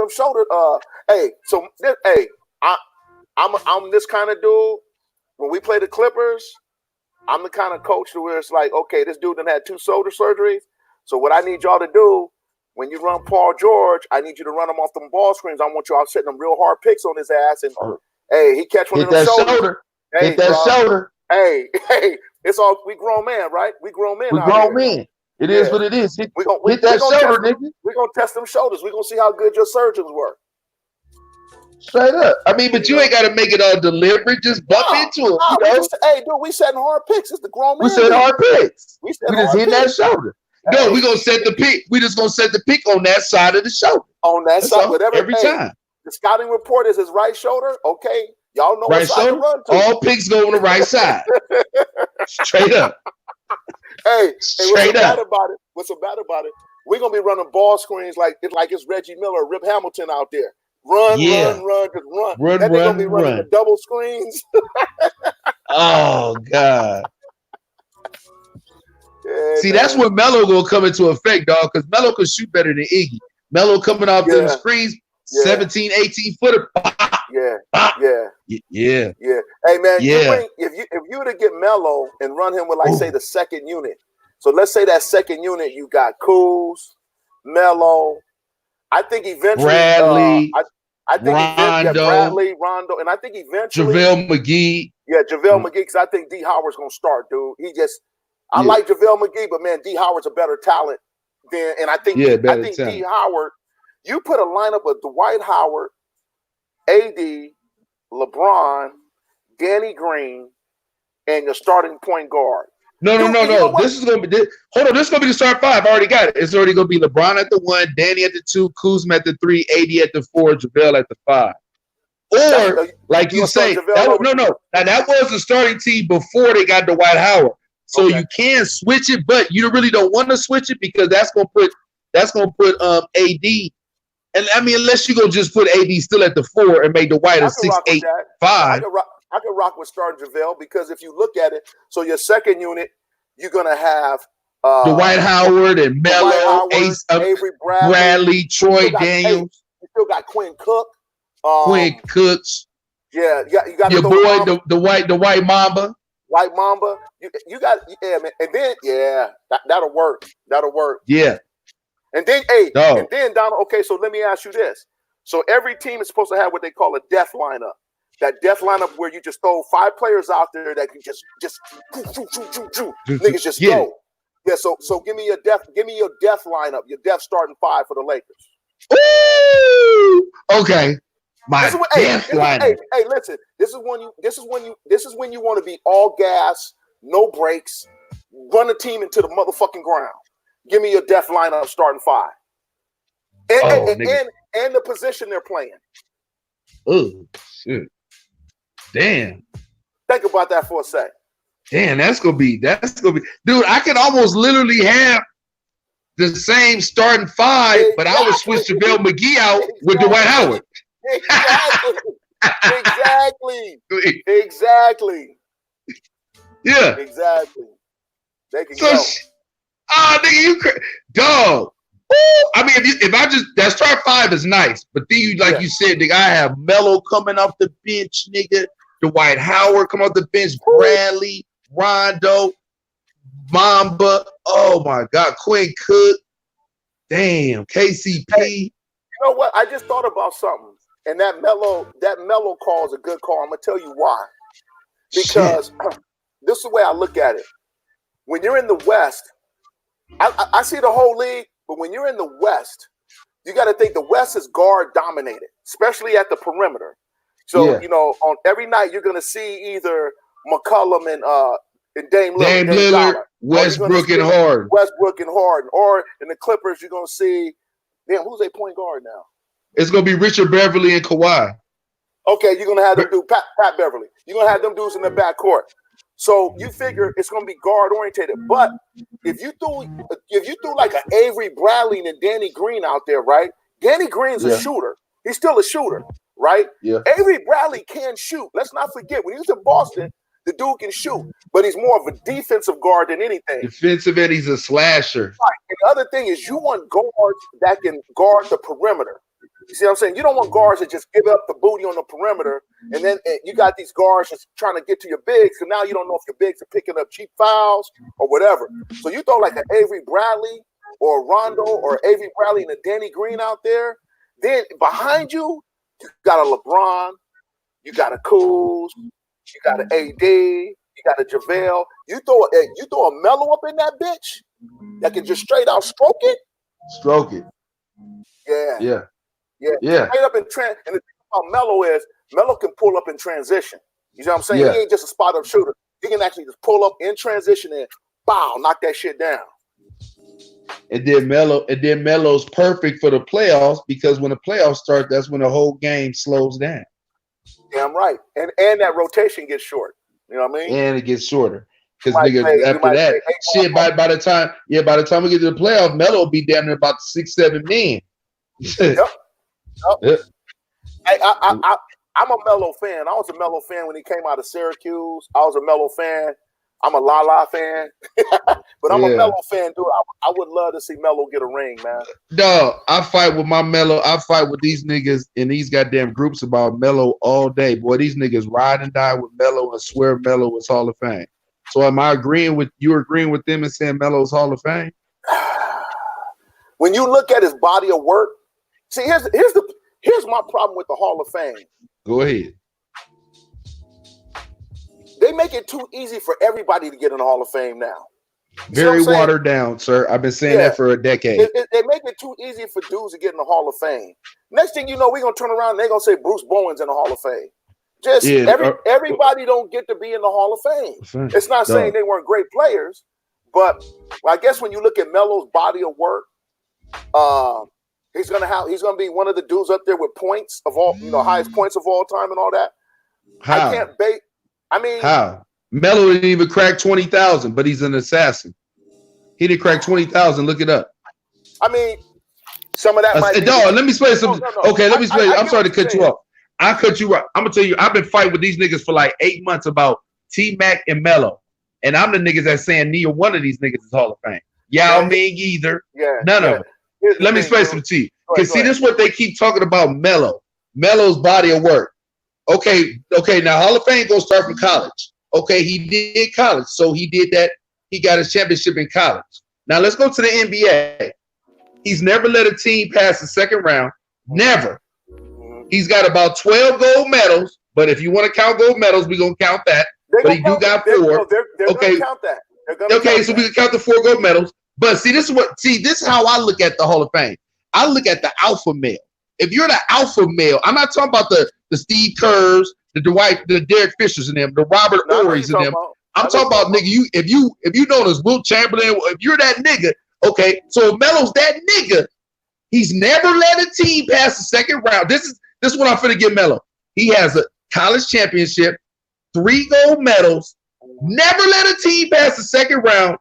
shoulder. I'm this kind of dude. When we play the Clippers, I'm the kind of coach where it's like, okay, this dude done had 2 shoulder surgeries. So what I need y'all to do, when you run Paul George, I need you to run him off them ball screens. I want y'all setting them real hard picks on his ass. And hey, he catch one of them shoulders. Hit that shoulder. Hey, it's all we grown man, right? We grown men. We grown men. It is what it is. Hit that shoulder, nigga. We're gonna test them shoulders. We're gonna see how good your surgeons work. Straight up. I mean, but you ain't got to make it all deliberate. Just bump into it. Hey, dude, we setting hard picks. It's the grown man. We setting hard picks. We just hitting that shoulder. No, we're gonna set the pick. We just gonna set the pick on that side of the shoulder. On that That's side, all, whatever. every time. The scouting report is his right shoulder. Okay, y'all know Right what side to shoulder. run to. All picks go on the right side. Straight up. Hey, Straight bad up. about it? What's so bad about it? We're gonna be running ball screens like it's Reggie Miller, Rip Hamilton out there. Run, just run. Then they're gonna be running the double screens. Oh God. Yeah, see, man. that's when Melo gonna come into effect, dog, because Melo can shoot better than Iggy. Melo coming off them screens, 17, 18 footer. Yeah. Hey man, if you were to get Melo and run him with say the second unit. So let's say that second unit, you got Kuz, Melo. I think eventually Bradley. I think Bradley, Rondo, and I think eventually JaVale McGee. Yeah, JaVale McGee, because I think D Howard's gonna start, dude. I like JaVale McGee, but man, D Howard's a better talent than, and I think D Howard. You put a lineup of Dwight Howard, AD, LeBron, Danny Green, and your starting point guard. No. This is gonna be. Hold on, this is gonna be the start five. I already got it. It's already gonna be LeBron at the 1, Danny at the 2, Kuzma at the 3, AD at the 4, JaVale at the 5. Or like you say, Now that was the starting team before they got Dwight Howard. So you can switch it, but you really don't want to switch it because that's gonna put AD. And I mean, unless you go just put AD still at the 4 and make Dwight a 6, 8, 5. I can rock with starting JaVale because if you look at it, so your second unit, you're gonna have Dwight Howard and Melo, Avery Bradley, Troy Daniels. You still got Quinn Cook. Quinn Cooks. Yeah, you got your boy, the white Mamba. White Mamba. You got man. And then that'll work. That'll work. Yeah. And then and then Donald. Okay, so let me ask you this. So every team is supposed to have what they call a death lineup. That death lineup where you just throw 5 players out there that can just niggas just go. Yeah, so give me your death lineup, your death starting 5 for the Lakers. Ooh, okay. Death lineup. Hey, listen. This is when you want to be all gas, no breaks, run the team into the motherfucking ground. Give me your death lineup starting 5. And the position they're playing. Oh shit. Damn. Think about that for a sec. Damn, that's gonna be dude, I can almost literally have the same starting 5, but I would switch JaVale McGee out with Dwight Howard. Exactly. Yeah. Exactly. They can go. Nigga, you dog. Ooh, I mean, if I just that start 5 is nice, but then you you said, nigga, I have Melo coming off the bench, nigga. Dwight Howard come off the bench, Bradley, Rondo, Mamba. Oh my God, Quinn Cook. Damn, KCP. Hey, you know what? I just thought about something, and that Melo call is a good call. I'm gonna tell you why. Because this is the way I look at it. When you're in the West, I see the whole league. But when you're in the West, you got to think the West is guard dominated, especially at the perimeter. So, on every night you're going to see either McCollum and Dame Lillard, Westbrook and Harden. Or in the Clippers, you're going to see, who's their point guard now? It's going to be Richard Beverly and Kawhi. Okay, you're going to have them do Pat Beverly. You're going to have them dudes in the backcourt. So you figure it's going to be guard orientated. But if you threw like an Avery Bradley and Danny Green out there, right? Danny Green's a shooter. He's still a shooter, right? Yeah. Avery Bradley can shoot. Let's not forget, when he was in Boston, the dude can shoot, but he's more of a defensive guard than anything. Defensive, and he's a slasher. Right. And the other thing is you want guards that can guard the perimeter. You see what I'm saying? You don't want guards that just give up the booty on the perimeter, and then you got these guards just trying to get to your bigs, and now you don't know if your bigs are picking up cheap fouls or whatever. So you throw like an Avery Bradley or Rondo or Avery Bradley and a Danny Green out there. Then behind you, you got a LeBron, you got a Kuz, you got an AD, you got a JaVale. You throw a Melo up in that bitch that can just straight out stroke it. Stroke it. Yeah. Yeah. Yeah. Straight up and the thing about Melo is Melo can pull up in transition. You know what I'm saying? Yeah. He ain't just a spot up shooter. He can actually just pull up in transition and bow, knock that shit down. And then Melo's perfect for the playoffs because when the playoffs start, that's when the whole game slows down. Damn right. And that rotation gets short. You know what I mean? And it gets shorter. Because nigga, after that, shit, by the time we get to the playoff, Melo will be down there about 6-7 men. Yep. I'm a Melo fan. I was a Melo fan when he came out of Syracuse. I was a Melo fan. I'm a Lala fan. But I'm a Melo fan, dude. I would love to see Melo get a ring, man. No, I fight with my Melo. I fight with these niggas in these goddamn groups about Melo all day. Boy, these niggas ride and die with Melo and swear Melo is Hall of Fame. So am I agreeing with them and saying Melo's Hall of Fame? When you look at his body of work, see, here's my problem with the Hall of Fame. Go ahead. They make it too easy for everybody to get in the Hall of Fame now. Very watered down, sir. I've been saying that for a decade. They make it too easy for dudes to get in the Hall of Fame. Next thing you know, we're gonna turn around and they're gonna say Bruce Bowen's in the Hall of Fame. Everybody don't get to be in the Hall of Fame. It's not saying they weren't great players, but I guess when you look at Melo's body of work, he's gonna be one of the dudes up there with points of all, highest points of all time and all that. How? I can't bait. I mean, how? Melo didn't even crack 20,000, but he's an assassin. He didn't crack 20,000. Look it up. I mean, some of that might be. Dog, let me explain something. No. Okay, let me explain. I'm sorry to cut you off. I cut you off. I'm gonna tell you, I've been fighting with these niggas for like 8 months about T-Mac and Melo. And I'm the niggas that's saying neither one of these niggas is Hall of Fame. Yao Ming either. None of them. Let me explain something to you. Because see, this is what they keep talking about Melo. Melo's body of work. Okay, now Hall of Fame gonna start from college. Okay, he did college, so he did that. He got his championship in college. Now let's go to the NBA. He's never led a team past the second round. Never. He's got about 12 gold medals, but if you want to count gold medals, we're gonna count that. But he do got 4. They're gonna count that. Okay, so we can count the 4 gold medals. But this is how I look at the Hall of Fame. I look at the alpha male. If you're the alpha male, I'm not talking about the Steve Kerrs, the Derek Fishers and them, the Robert Ory's and them. I'm talking about nigga. If you known as Wilt Chamberlain, if you're that nigga, okay. So if Melo's that nigga, he's never led a team past the second round. This is what I'm finna give Melo. He has a college championship, 3 gold medals, never led a team past the second round,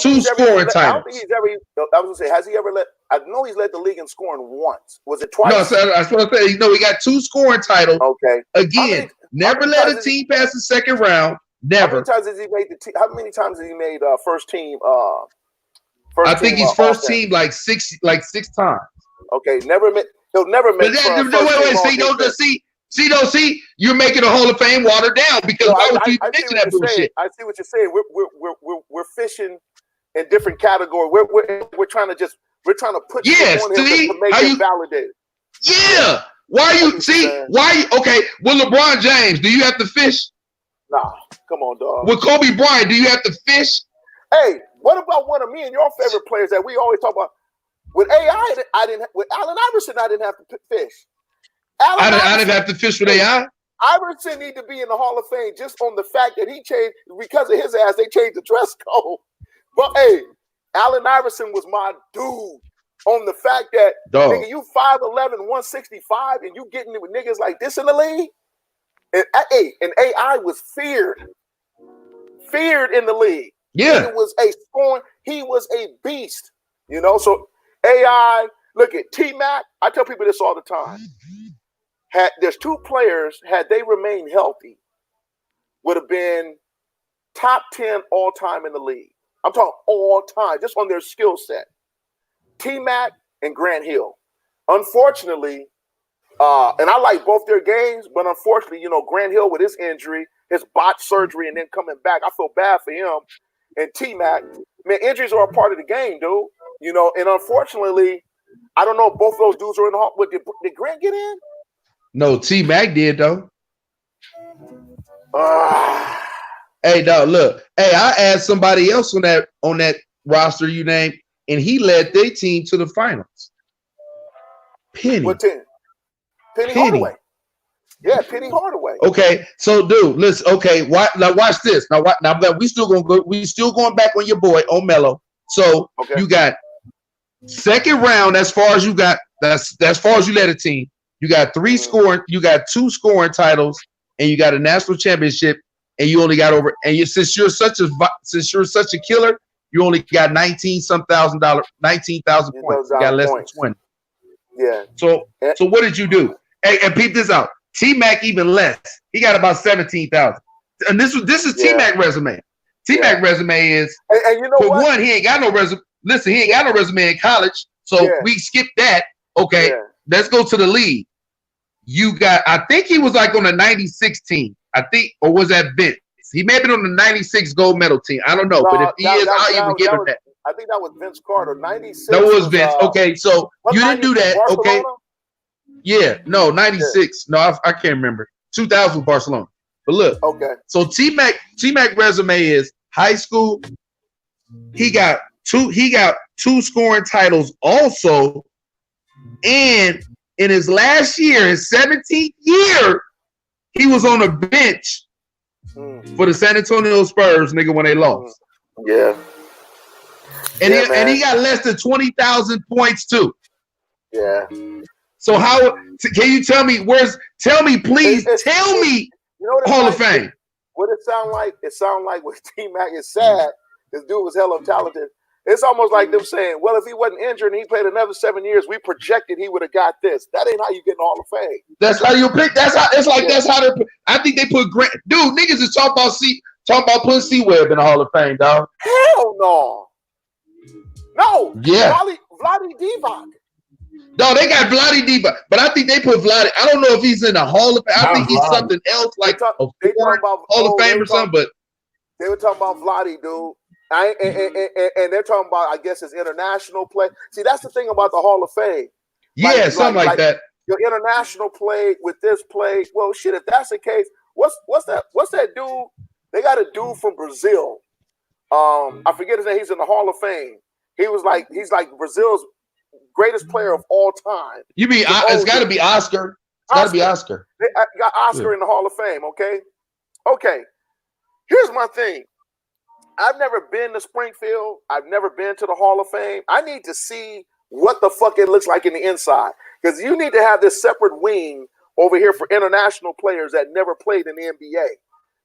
2 scoring titles. I don't think he's ever. I was gonna say, has he ever led? I know he's led the league in scoring once. Was it twice? No, so that's what I'm saying. He got 2 scoring titles. Okay. Again, never led a team past the second round. Never. How many times has he made How many times has he made first team? I think he's first team like 6 times. Okay, he'll never make. But see, you're making a Hall of Fame watered down because why would you mention that bullshit? I see what you're saying. We're fishing in different categories. We're trying to put on him to make him validated. Yeah. Why you okay? With LeBron James, do you have to fish? Nah, come on, dog. With Kobe Bryant, do you have to fish? Hey, what about one of me and your favorite players that we always talk about? With AI, with Allen Iverson, I didn't have to fish. I didn't have to fish with AI. Iverson need to be in the Hall of Fame just on the fact that he changed, because of his ass, they changed the dress code. But hey, Allen Iverson was my dude on the fact that nigga, you 5'11", 165, and you getting with niggas like this in the league. And AI was feared in the league. Yeah, he was a beast. So AI, look at T-Mac. I tell people this all the time. There's 2 players, had they remained healthy, would have been top 10 all time in the league. I'm talking all time, just on their skill set. T-Mac and Grant Hill. Unfortunately, and I like both their games, but unfortunately, Grant Hill with his injury, his botched surgery, and then coming back, I feel bad for him. And T-Mac, man, injuries are a part of the game, dude. And unfortunately, I don't know if both of those dudes are in the hall. Did Grant get in? No, T-Mac did though. Hey, dog, look. Hey, I asked somebody else on that roster you named, and he led their team to the finals. Penny. What team? Penny Hardaway. Yeah, Penny Hardaway. Okay, so dude, listen. Okay, now watch this. Now we still going back on your boy on Melo. So you got Second round, as far as you got, that's as far as you led a team. You got 3 scoring, you got 2 scoring titles, and you got a national championship, and you only got over. And since you're such a killer, you only got $19,000 points. You got less than 20. Yeah. So what did you do? Hey, and peep this out. T-Mac even less. He got about 17,000. And this is T-Mac resume. T-Mac resume is and you know for what? one, he ain't got no resume. Listen, he ain't got no resume in college, so we skip that. Okay, let's go to the league. You got, I think he was like on the 96 team. I think, or was that Vince? He may have been on the 96 gold medal team. I don't know, but if he is, I'll even give him that. I think that was Vince Carter. 96. That was Vince. Okay, so you didn't do that. Okay. Yeah, no, 96. No, I can't remember. 2000 Barcelona. But look, okay. So T-Mac resume is high school. He got two scoring titles also, and in his last year, his 17th year, he was on the bench for the San Antonio Spurs, nigga, when they lost. Yeah. And he got less than 20,000 points too. Yeah. So how can you tell me tell me Hall of Fame. What it sound like? It sound like with T-Mac is sad. This dude was hella talented. It's almost like them saying, well, if he wasn't injured and he played another 7 years, we projected he would have got this. That ain't how you get in the Hall of Fame. That's how you pick. That's how they I think they put Grant. Dude, niggas is talking about putting C-Webb in the Hall of Fame, dog. Hell no. No. Yeah. Vlade Divac. No, they got Vlade Divac, but I think they put Vlade. I don't know if he's in the Hall of Fame. I think he's something else, like a Hall of Fame or something. But they were talking about Vlade, dude. And they're talking about, I guess, his international play. See, that's the thing about the Hall of Fame. Yeah, something like that. Your international play with this play. Well, shit, if that's the case, what's that dude? They got a dude from Brazil. I forget his name. He's in the Hall of Fame. He's like Brazil's greatest player of all time. You mean it's got to be Oscar? It's got to be Oscar. They got Oscar in the Hall of Fame. Okay. Here's my thing. I've never been to Springfield. I've never been to the Hall of Fame. I need to see what the fuck it looks like in the inside, because you need to have this separate wing over here for international players that never played in the NBA.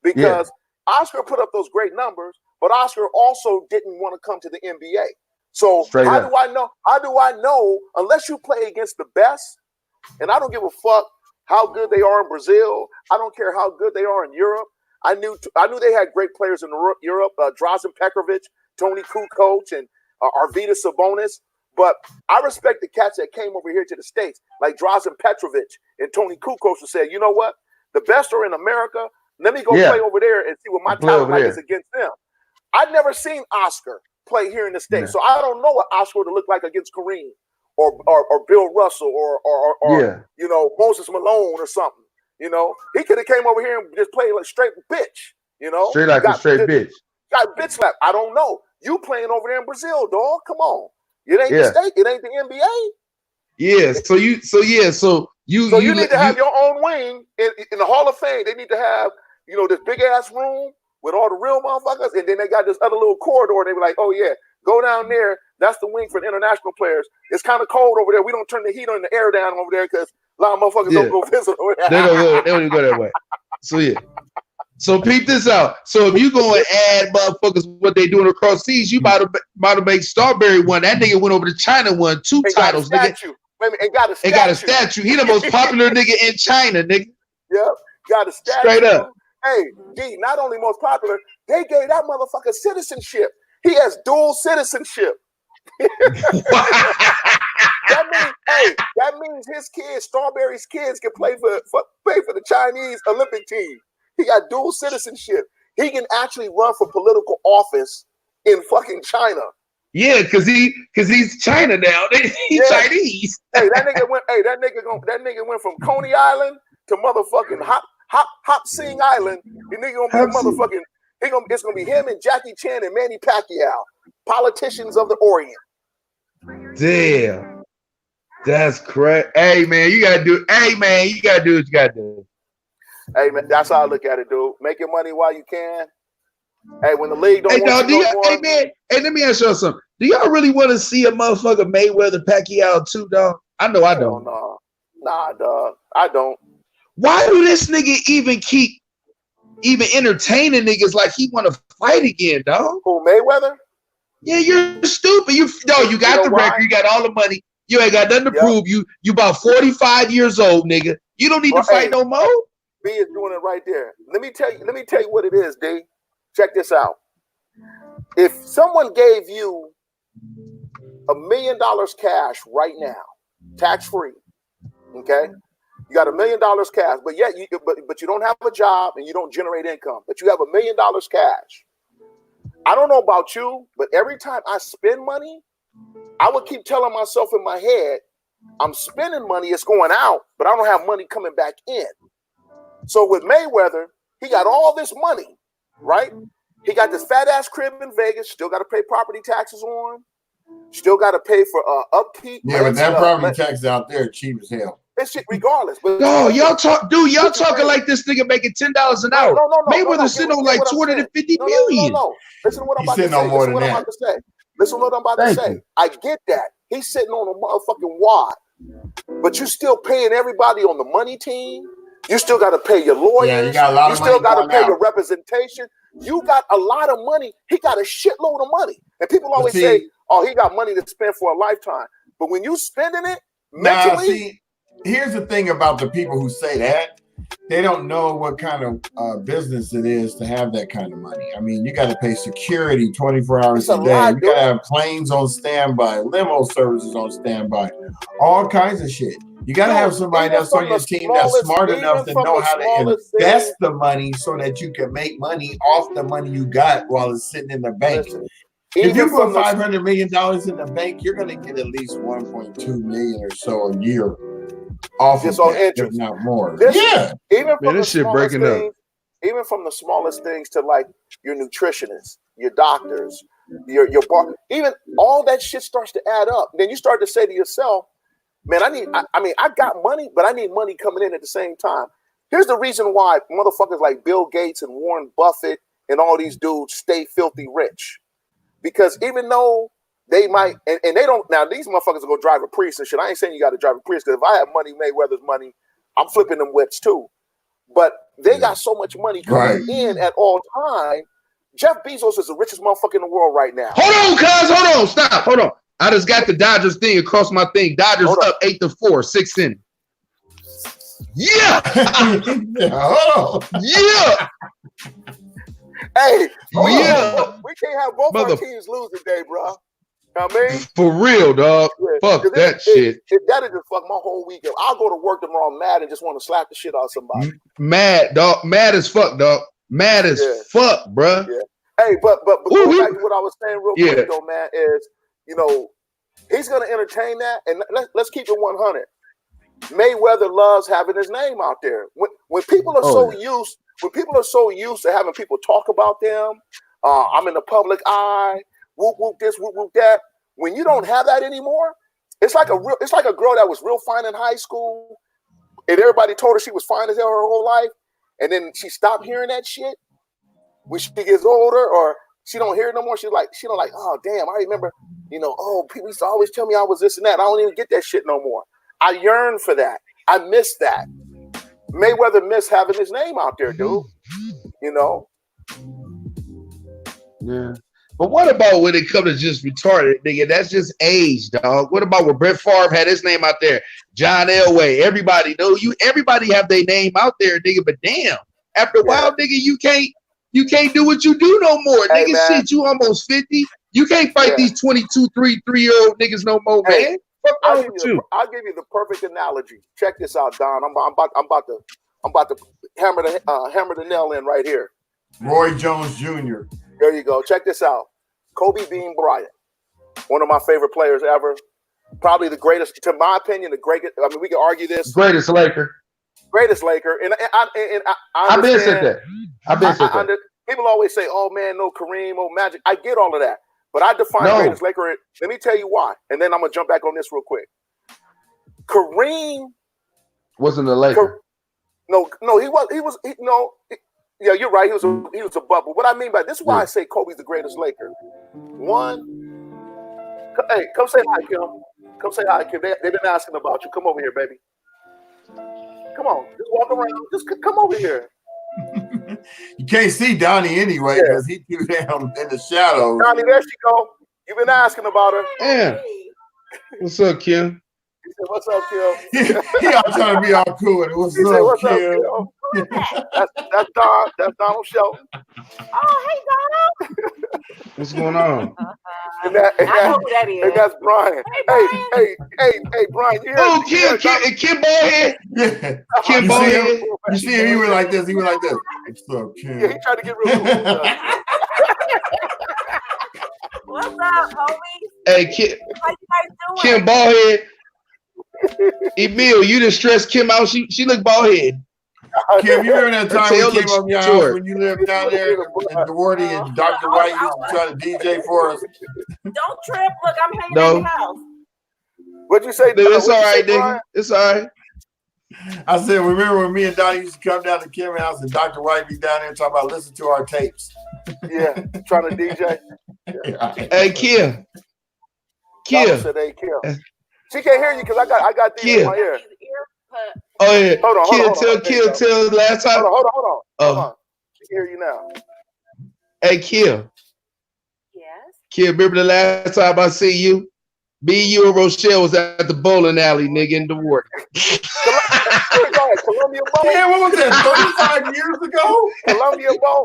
Because Oscar put up those great numbers, but Oscar also didn't want to come to the NBA. So how do I know? How do I know unless you play against the best? And I don't give a fuck how good they are in Brazil. I don't care how good they are in Europe. I knew they had great players in Europe, Drazen Petrovic, Tony Kukoc, and Arvydas Sabonis. But I respect the cats that came over here to the States, like Drazen Petrovic and Tony Kukoc, who said, you know what? The best are in America. Let me go play over there and see what my talent like is against them. I've never seen Oscar play here in the States, so I don't know what Oscar would look like against Kareem or Bill Russell or you know, Moses Malone or something. You know, he could have came over here and just played like straight bitch. You know, straight like a straight bitch. Got bitch slap. I don't know. You playing over there in Brazil, dog? Come on, it ain't the state. It ain't the NBA. Yeah. So you need to have your own wing in the Hall of Fame. They need to have, you know, this big ass room with all the real motherfuckers, and then they got this other little corridor. And they be like, oh yeah, go down there. That's the wing for the international players. It's kind of cold over there. We don't turn the heat on the air down over there because a lot of motherfuckers don't go visit over there. They don't even go that way. So So peep this out. So if you go and add motherfuckers what they doing across seas, you might have made Starberry one. That nigga went over to China, won 2 titles. Nigga. And got a statue. He the most popular nigga in China, nigga. Yep, got a statue. Straight up. Hey, D, not only most popular, they gave that motherfucker citizenship. He has dual citizenship. That means his kids, Starberry's kids, can play for the Chinese Olympic team. He got dual citizenship. He can actually run for political office in fucking China. Yeah, because he's China now. He's Chinese. Hey, that nigga went from Coney Island to motherfucking Hop Sing Island. The nigga gonna be motherfucking. It's gonna be him and Jackie Chan and Manny Pacquiao, politicians of the Orient. Damn, that's correct. Hey man, you gotta do. Hey man, you gotta do what you gotta do. Hey man, that's how I look at it, dude. Make your money while you can. Hey, when the league don't hey, man, hey, let me ask you something. Do y'all really want to see a motherfucker Mayweather Pacquiao too, dog? I know I don't. No. Nah, dog. I don't. Why do this nigga even keep entertaining niggas like he want to fight again, dog? Who, Mayweather? Yeah, you're stupid. You got the record. You got all the money. You ain't got nothing to prove. You about 45 years old, nigga. You don't need to fight no more. B is doing it right there. Let me tell you what it is, D. Check this out. If someone gave you $1 million cash right now, tax free, okay? You got $1 million cash, but yet but you don't have a job and you don't generate income, but you have $1 million cash. I don't know about you, but every time I spend money, I would keep telling myself in my head, I'm spending money, it's going out, but I don't have money coming back in. So with Mayweather, he got all this money, right? He got this fat ass crib in Vegas, still got to pay property taxes on, still got to pay for upkeep. Yeah, but that property tax out there cheap as hell. That shit regardless. But no, y'all talking like this nigga making $10 an hour. No, Mayweather sitting on like 250 million. No. Listen to what I'm about to say. Listen to what I'm about to say. I get that. He's sitting on a motherfucking wad. But you still paying everybody on the money team. You still got to pay your lawyers. Yeah, you got a lot of money. You still got to pay your representation. You got a lot of money. He got a shitload of money. And people always say, oh, he got money to spend for a lifetime. But when you spending it mentally. Here's the thing about the people who say that. They don't know what kind of business it is to have that kind of money. I mean, you got to pay security 24 hours a day. You got to have planes on standby, limo services on standby, all kinds of shit. You got to have somebody that's on your team that's smart enough to know how to invest the money so that you can make money off the money you got while it's sitting in the bank. If you put $500 million in the bank, you're going to get at least 1.2 million or so a year off just of on that, interest, if not more. Even from the smallest things to like your nutritionists, your doctors, your bar, even all that shit starts to add up. Then you start to say to yourself, man, I got money, but I need money coming in at the same time. Here's the reason why motherfuckers like Bill Gates and Warren Buffett and all these dudes stay filthy rich. Because even though they might, and they don't, now these motherfuckers are going to drive a Prius and shit. I ain't saying you got to drive a Prius, because if I have money, Mayweather's money, I'm flipping them whips too. But they got so much money coming in at all time. Jeff Bezos is the richest motherfucker in the world right now. Hold on, cuz. Hold on. Stop. Hold on. I just got the Dodgers thing across my thing. Dodgers up 8-4, 6 innings. Yeah. Hold on. Yeah. Hey, we can't have both our teams lose today, bro. I mean, for real, dog. Yeah, fuck that shit. That'll just fuck my whole weekend. I'll go to work tomorrow mad and just want to slap the shit out of somebody. Mad, dog. Mad as fuck, dog. Mad as fuck, bro. Yeah. Hey, but going back to what I was saying real quick, though, man, is, you know, he's going to entertain that. And let's keep it 100. Mayweather loves having his name out there. When people are so used to having people talk about them, I'm in the public eye, whoop whoop this, whoop whoop that. When you don't have that anymore, it's like a girl that was real fine in high school, and everybody told her she was fine as hell her whole life, and then she stopped hearing that shit. When she gets older, or she don't hear it no more, she don't like, oh damn, I remember, you know, oh, people used to always tell me I was this and that. I don't even get that shit no more. I yearn for that. I miss that. Mayweather missed having his name out there, dude. You know? Yeah. But what about when it comes to just retarded, nigga? That's just age, dog. What about when Brett Favre had his name out there? John Elway. Everybody know you. Everybody have their name out there, nigga. But damn, after a while, nigga, you can't do what you do no more. Hey, nigga, man. Shit, you almost 50. You can't fight these 22, 3-year-old niggas no more, man. I'll give you the perfect analogy. Check this out, Don. I'm about to hammer the nail in right here. Roy Jones Jr. There you go. Check this out. Kobe Bean Bryant, one of my favorite players ever. Probably the greatest, to my opinion, the greatest. I mean, we can argue this. Greatest Laker. And I've been said that. People always say, "Oh man, no Kareem, oh Magic." I get all of that, but I define greatest Laker. Let me tell you why, and then I'm gonna jump back on this real quick. Kareem wasn't a Laker. No, he was. Yeah, you're right. He was a bubble. What I mean by this is why I say Kobe's the greatest Laker. One, Hey, come say hi, Kim. Come say hi, Kim. They've been asking about you. Come over here, baby. Come on, just walk around. Just come over here. You can't see Donnie anyway because he too down in the shadows. Donnie, there she go. You've been asking about her. Yeah. What's up, Kim? He said, "What's up, Kim?" He all trying to be all cool. What's He up, said, "What's Kim? up, Kim?" That's Don. That's Donald Shelton. Oh, hey, Donald. What's going on? I know who that is. And that's Brian. Hey, Brian. You Oh, Kim Ballhead. Yeah. Kim You see Ballhead. him? You see him? He went like this. He went like this. What's up, Kim? Yeah, he tried to get real cool. What's up, homie? Hey, Kim. How you guys doing? Kim Ballhead. Emil, you done stressed Kim out. She look ballhead. Kim, you remember that time tail we came looks up your house short. when you lived down there in Duarte and Dr. White used to try to DJ for us? Don't trip. Look, I'm hanging No. at the house. What'd you say? It's all right, nigga. It's all right. I said, remember when me and Donnie used to come down to Kim's house and Dr. White be down there talking about listen to our tapes? Yeah, trying to DJ. Hey, Kim. Kim said, "Hey, Kim." She can't hear you because I got these in my ear. Oh yeah. Hold on. Tell last time. Hold on. She can hear you now. Hey, Kim. Yes. Kim, remember the last time I see you? Me, you, and Rochelle was at the bowling alley, nigga, in the water. Columbia Bowl. Yeah, what was that? 35 years ago? Columbia Bowl.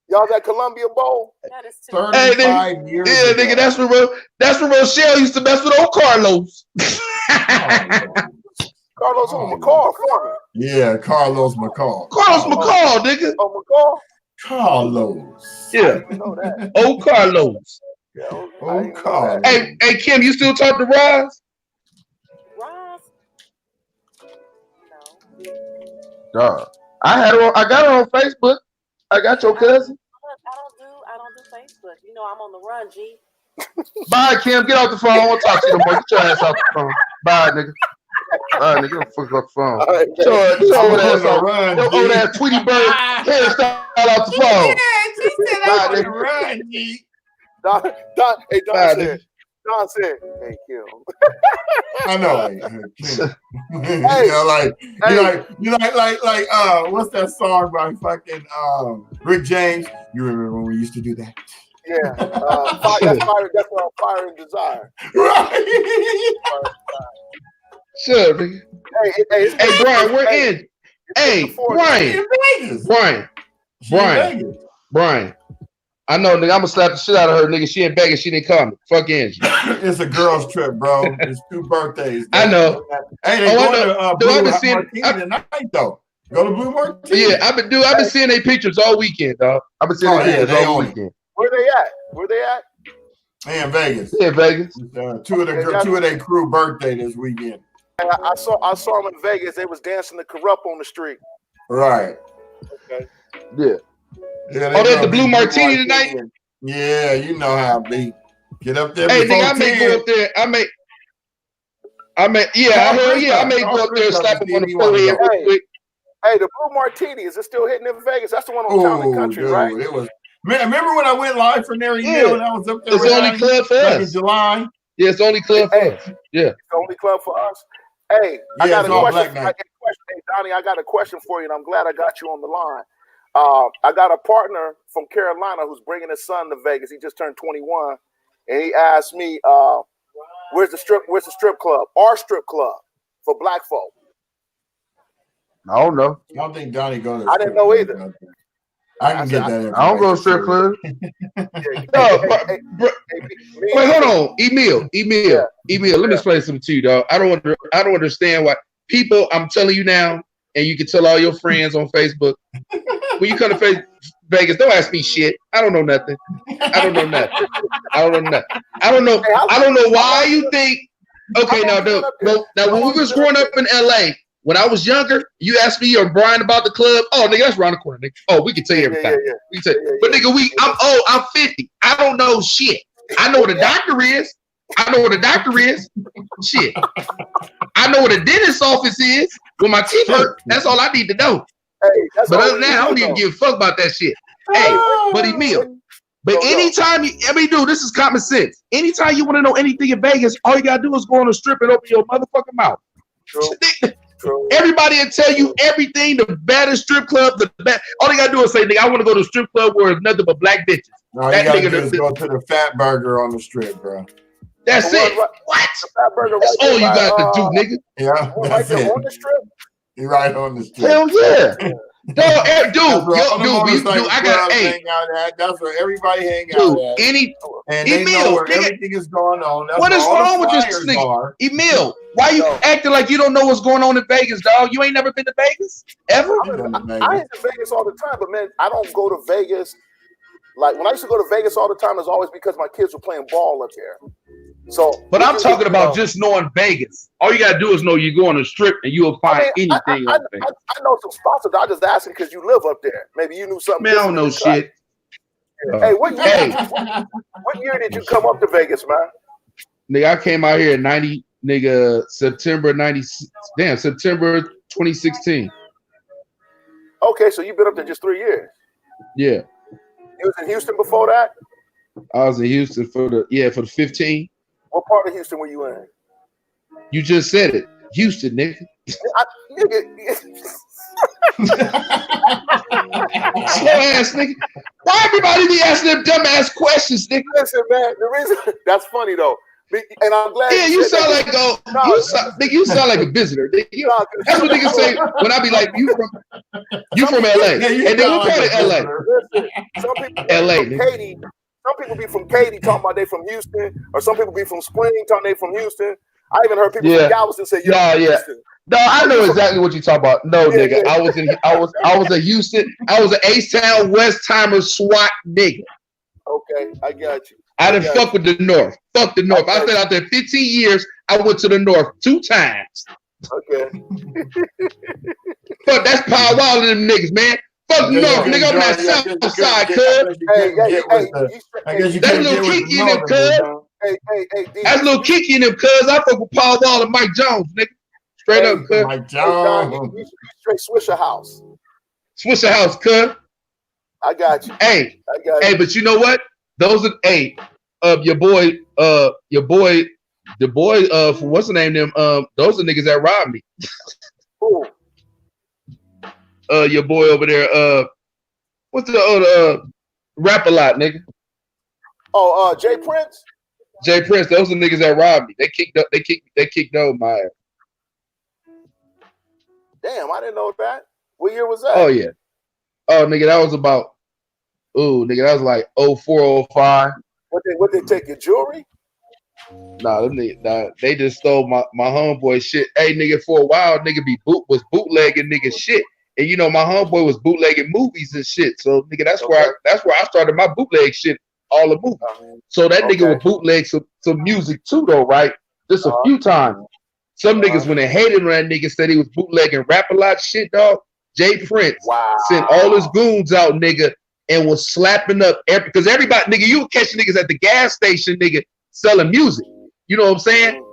Y'all at Columbia Bowl? That is 35 years Yeah, ago. nigga, that's where Rochelle used to mess with old Carlos. Carlos McCall, Foreman. Yeah, Carlos McCall. Carlos McCall, nigga. Oh, McCall? Carlos. Yeah. You know that. Old Carlos. Yeah, Oh, Carlos. Hey, Kim, you still talk to Roz? Ross? No. Dog. I got her on Facebook. I got your cousin. I don't do Facebook. You know I'm on the run, G. Bye, Kim. Get off the phone. I won't talk to you no more. Get your ass off the phone. Bye, nigga. Bye, nigga. Get the fuck off the phone. Right, Your old ass Tweety Bird hairstyle off the phone. Yeah, she said Bye, I want to nigga. run, G. Don Bye, said, "Hey, Kim." I know. You know, what's that song by fucking Rick James? You remember when we used to do that? Yeah, that's Fire and Desire. Right. Sure, nigga. Hey, Brian, we're in. Hey, Brian. I know, nigga. I'm gonna slap the shit out of her, nigga. She in Vegas. She didn't call me. Fuck Angie. It's a girls' trip, bro. It's 2 birthdays. I know. Hey, they going to Blue Martini tonight, though. Go to Blue Martini. Yeah, I've been seeing their pictures all weekend, dog. I've been seeing their pictures all weekend. Where they at? Hey, in Vegas. Yeah, Vegas. Two of their crew birthday this weekend. I saw them in Vegas. They was dancing the Corrupt on the street. Right. Okay. Yeah. Yeah, there's the Blue Martini tonight? Yeah, you know how it be. Get up there. Hey, nigga, I may go up there. I may go up there and slap him on the forehead real quick. Hey, the Blue Martini, is it still hitting in Vegas? That's the one on Town and Country, dude, right? It was. Remember when I went live for Nary Hill and I was up there? It's the only club for us. In July. Yeah, it's the only club for us. Yeah. It's the only club for us. Hey, I got a question. Hey, Donnie, I got a question for you, and I'm glad I got you on the line. I got a partner from Carolina who's bringing his son to Vegas. He just turned 21, and he asked me, "Where's the strip club? Our strip club for black folk?" I don't know. I don't think Donnie goes. I didn't know either. I can get that. I don't go to strip club. Wait, hold on, Emil. Let me explain something to you, dog. I don't understand why people. I'm telling you now, and you can tell all your friends on Facebook. When you come to Vegas, don't ask me shit. I don't know nothing. I don't know why you think. Okay, now when we was growing up in LA, when I was younger, you asked me or Brian about the club. Oh, nigga, that's around the corner, nigga. Oh, we can tell you everything. Yeah. We can tell you. But nigga, I'm old. I'm 50. I don't know shit. I know what a doctor is. Shit. I know what a dentist's office is when my teeth hurt. That's all I need to know. Hey, but other than that, I don't even give a fuck about that shit. Hey, but Emil, But anytime dude, this is common sense. Anytime you want to know anything in Vegas, all you gotta do is go on the strip and open your motherfucking mouth. True. Everybody will tell you everything. The baddest strip club, all they gotta do is say, "Nigga, I want to go to a strip club where it's nothing but black bitches." No, you gotta do is go to the Fat Burger on the strip, bro. That's it. What? That's all you got to do, nigga. Yeah, that's it. On the strip. You're right on the strip. Hell yeah. Dude, I got that's where everybody hang out at. And they know where everything is going on. That's what is wrong with this nigga? Emil, why you acting like you don't know what's going on in Vegas, dog? You ain't never been to Vegas? Ever? I ain't to Vegas all the time, but man, I don't go to Vegas. Like when I used to go to Vegas all the time, it's always because my kids were playing ball up there. So, but I'm talking about just knowing Vegas. All you gotta do is know you go on a strip and you'll find anything. I know some spots. I just asking because you live up there. Maybe you knew something. Man, I don't know shit. Hey, what year did you come up to Vegas, man? Nigga, I came out here in September 2016. Okay, so you've been up there just 3 years. Yeah. You was in Houston before that? I was in Houston for the 15. What part of Houston were you in? You just said it. Houston, nigga. Slow ass nigga. Why everybody be asking them dumbass questions, nigga? Listen, man, the reason that's funny though. And I'm glad. Yeah, you sound like you sound like a visitor. That's what niggas say when I be like, you from LA. And then what part of LA? Some people LA, from Katy. Some people be from Katy talking about they from Houston, or some people be from Spring talking they from Houston. I even heard people from Galveston say, Houston. No, I know exactly what you're talking about. No, nigga, I was a Houston. I was an H-Town, West-Timer SWAT nigga. Okay, I got you. I didn't fuck with the North. Fuck the North. I spent out there 15 years. I went to the North 2 times. Okay. Fuck, that's Power Wild and them niggas, man. Fuck the North, nigga. I'm that South side, cuz. That's Lil Kiki in them, cuz. That's Lil Kiki in them, cuz. I fuck with Paul Wall and Mike Jones, nigga. Straight up, cuz. Mike Jones. You straight Swisher House. Swisher House, cuz. I got you. Hey, but you know what? Those are your boy, what's the name? Them those are niggas that robbed me. Who? Your boy over there. What's the other Rap A Lot, nigga? Oh, Jay Prince. Jay Prince. Those are niggas that robbed me. They kicked over my ass. Damn, I didn't know that. What year was that? Oh yeah. Oh nigga, that was about. Ooh, nigga, that was like 04, 05. What they take your jewelry? Nah, they just stole my homeboy shit. Hey, nigga, for a while, nigga was bootlegging nigga shit. And you know, my homeboy was bootlegging movies and shit. So nigga, that's where I started my bootleg shit, all the movies. So that nigga would bootleg some music too, though, right? Just a few times. Some niggas when they hated on that nigga said he was bootlegging Rap A Lot shit, dog. Jay Prince sent all his goons out, nigga, and was slapping up because everybody, nigga, you would catch niggas at the gas station, nigga, selling music. You know what I'm saying?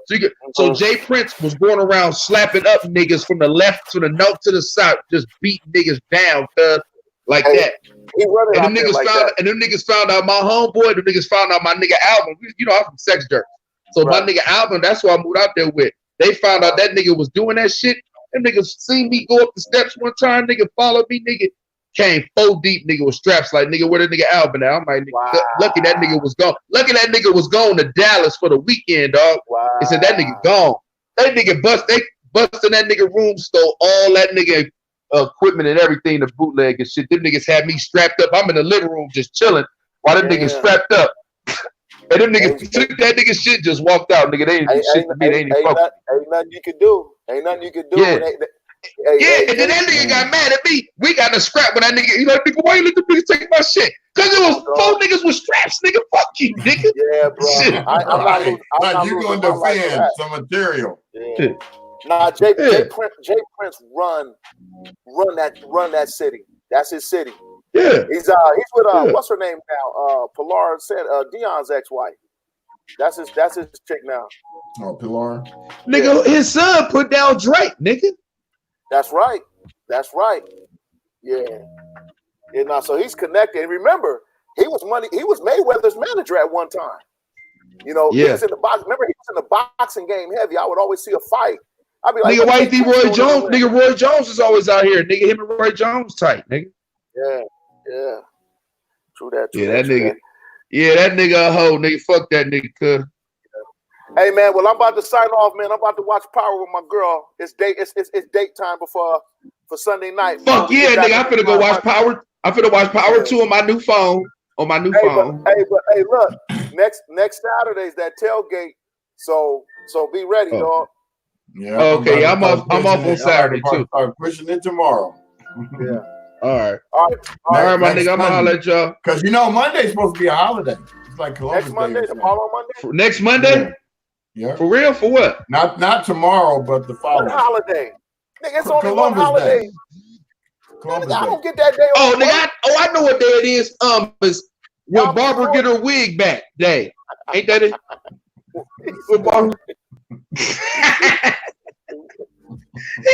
So Jay Prince was going around slapping up niggas from the left to the north to the south, just beating niggas down, cuz like that. And them niggas found out my homeboy. The niggas found out my nigga Alvin. You know, I'm from Sex Dirt. So my nigga Alvin, that's who I moved out there with. They found out that nigga was doing that shit. Them niggas seen me go up the steps one time, nigga, followed me, nigga. Came 4 deep, nigga, with straps like, nigga, where the nigga Alvin at? I'm like, nigga, lucky that nigga was gone. Lucky that nigga was going to Dallas for the weekend, dog. They said that nigga gone. That nigga they busted that nigga room, stole all that nigga equipment and everything, the bootleg and shit. Them niggas had me strapped up. I'm in the living room just chilling while them niggas strapped up. And them niggas took that nigga shit, just walked out, nigga. They ain't do shit to me. They ain't fuck. Ain't nothing you can do. Ain't nothing you can do. Yeah. And then that nigga got mad at me. We got a scrap with that nigga. You like, nigga, why you let the niggas take my shit? Because it was 4 niggas with straps, nigga. Fuck you, nigga. Yeah, bro. I'm not you gonna defend some material. Yeah. Nah, Jay Prince run that city. That's his city. Yeah. He's with what's her name now? Pilar said Dion's ex-wife. That's his chick now. Oh, Pilar. Nigga, his son put down Drake, nigga. That's right. Yeah. So he's connected. And remember, He was Mayweather's manager at one time. You know, he was in the box. Remember, he was in the boxing game heavy. I would always see a fight. I'd be like, nigga, why you think Roy Jones? Nigga, Roy Jones is always out here. Nigga, him and Roy Jones tight, nigga. Yeah. True that. That nigga a hoe, nigga. Fuck that nigga, cuz. Hey man, well I'm about to sign off, man. I'm about to watch Power with my girl. It's date time for Sunday night. Fuck yeah, nigga. I'm finna go watch Power. I'm finna watch Power 2 on my new phone. But look, next Saturday's that tailgate. So be ready, dog. Yeah. Okay, I'm off on Saturday too. Start pushing it tomorrow. Yeah. All right, my nigga. I'm gonna holler at y'all. Because you know Monday's supposed to be a holiday. It's like Columbus next Monday, the following Monday. Next Monday? Yeah. For real? For what? Not tomorrow, but the following. What holiday? Nigga, it's only one holiday. Day. Columbus I Day. don't get that day. Nigga, I know what day it is. It's when Barbara get her wig back day. Ain't that it? When Barbara. He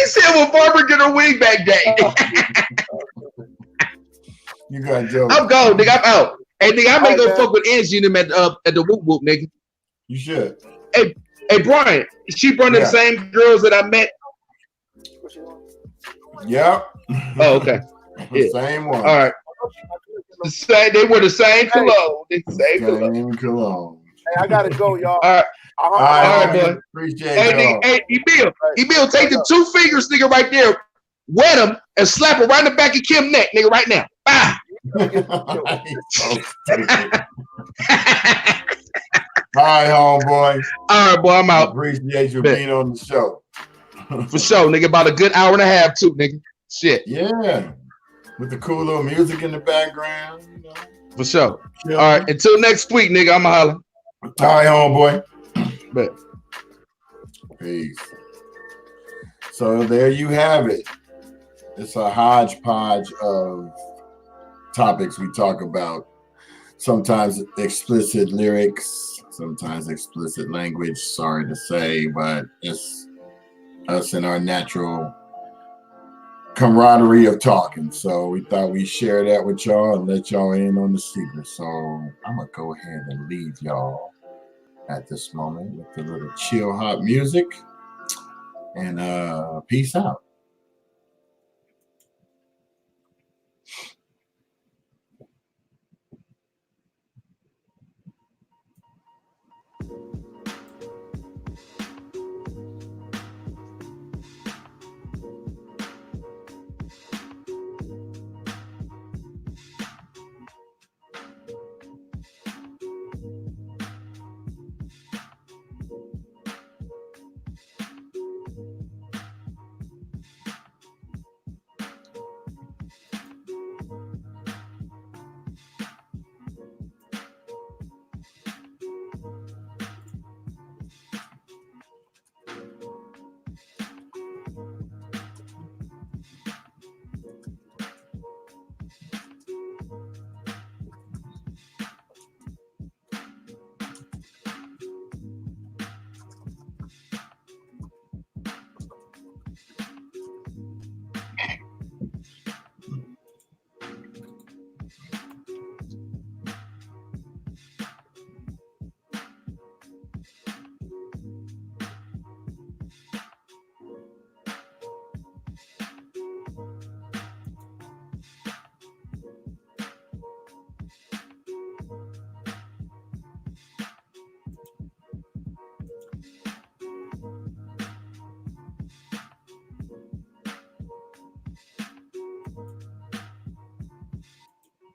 said when Barbara get her wig back day. You got Joe. I'm gone, nigga. I'm out. Hey, nigga, I may go fuck with Angie and them at the whoop whoop, nigga. You should. Hey, Brian, she one of the same girls that I met. Yep. Oh, okay. The same one. All right. They were the same cologne. Same cologne. Hey, I gotta go, y'all. All right. All right, boy. Appreciate y'all. Hey, Emil, take the 2 fingers, nigga, right there, wet them, and slap her right in the back of Kim's neck, nigga, right now. Ah! All right, homeboy. All right, boy, I'm out. Appreciate you being on the show. For sure, nigga. About a good hour and a half, too, nigga. Shit. Yeah. With the cool little music in the background. You know. For sure. All right. Until next week, nigga, I'm holler. All right, homeboy. Bet. Peace. So there you have it. It's a hodgepodge of topics we talk about. Sometimes explicit lyrics, sometimes explicit language. Sorry to say, but it's us and our natural camaraderie of talking. So we thought we'd share that with y'all and let y'all in on the secret. So I'm going to go ahead and leave y'all at this moment with a little chill hot music. And peace out.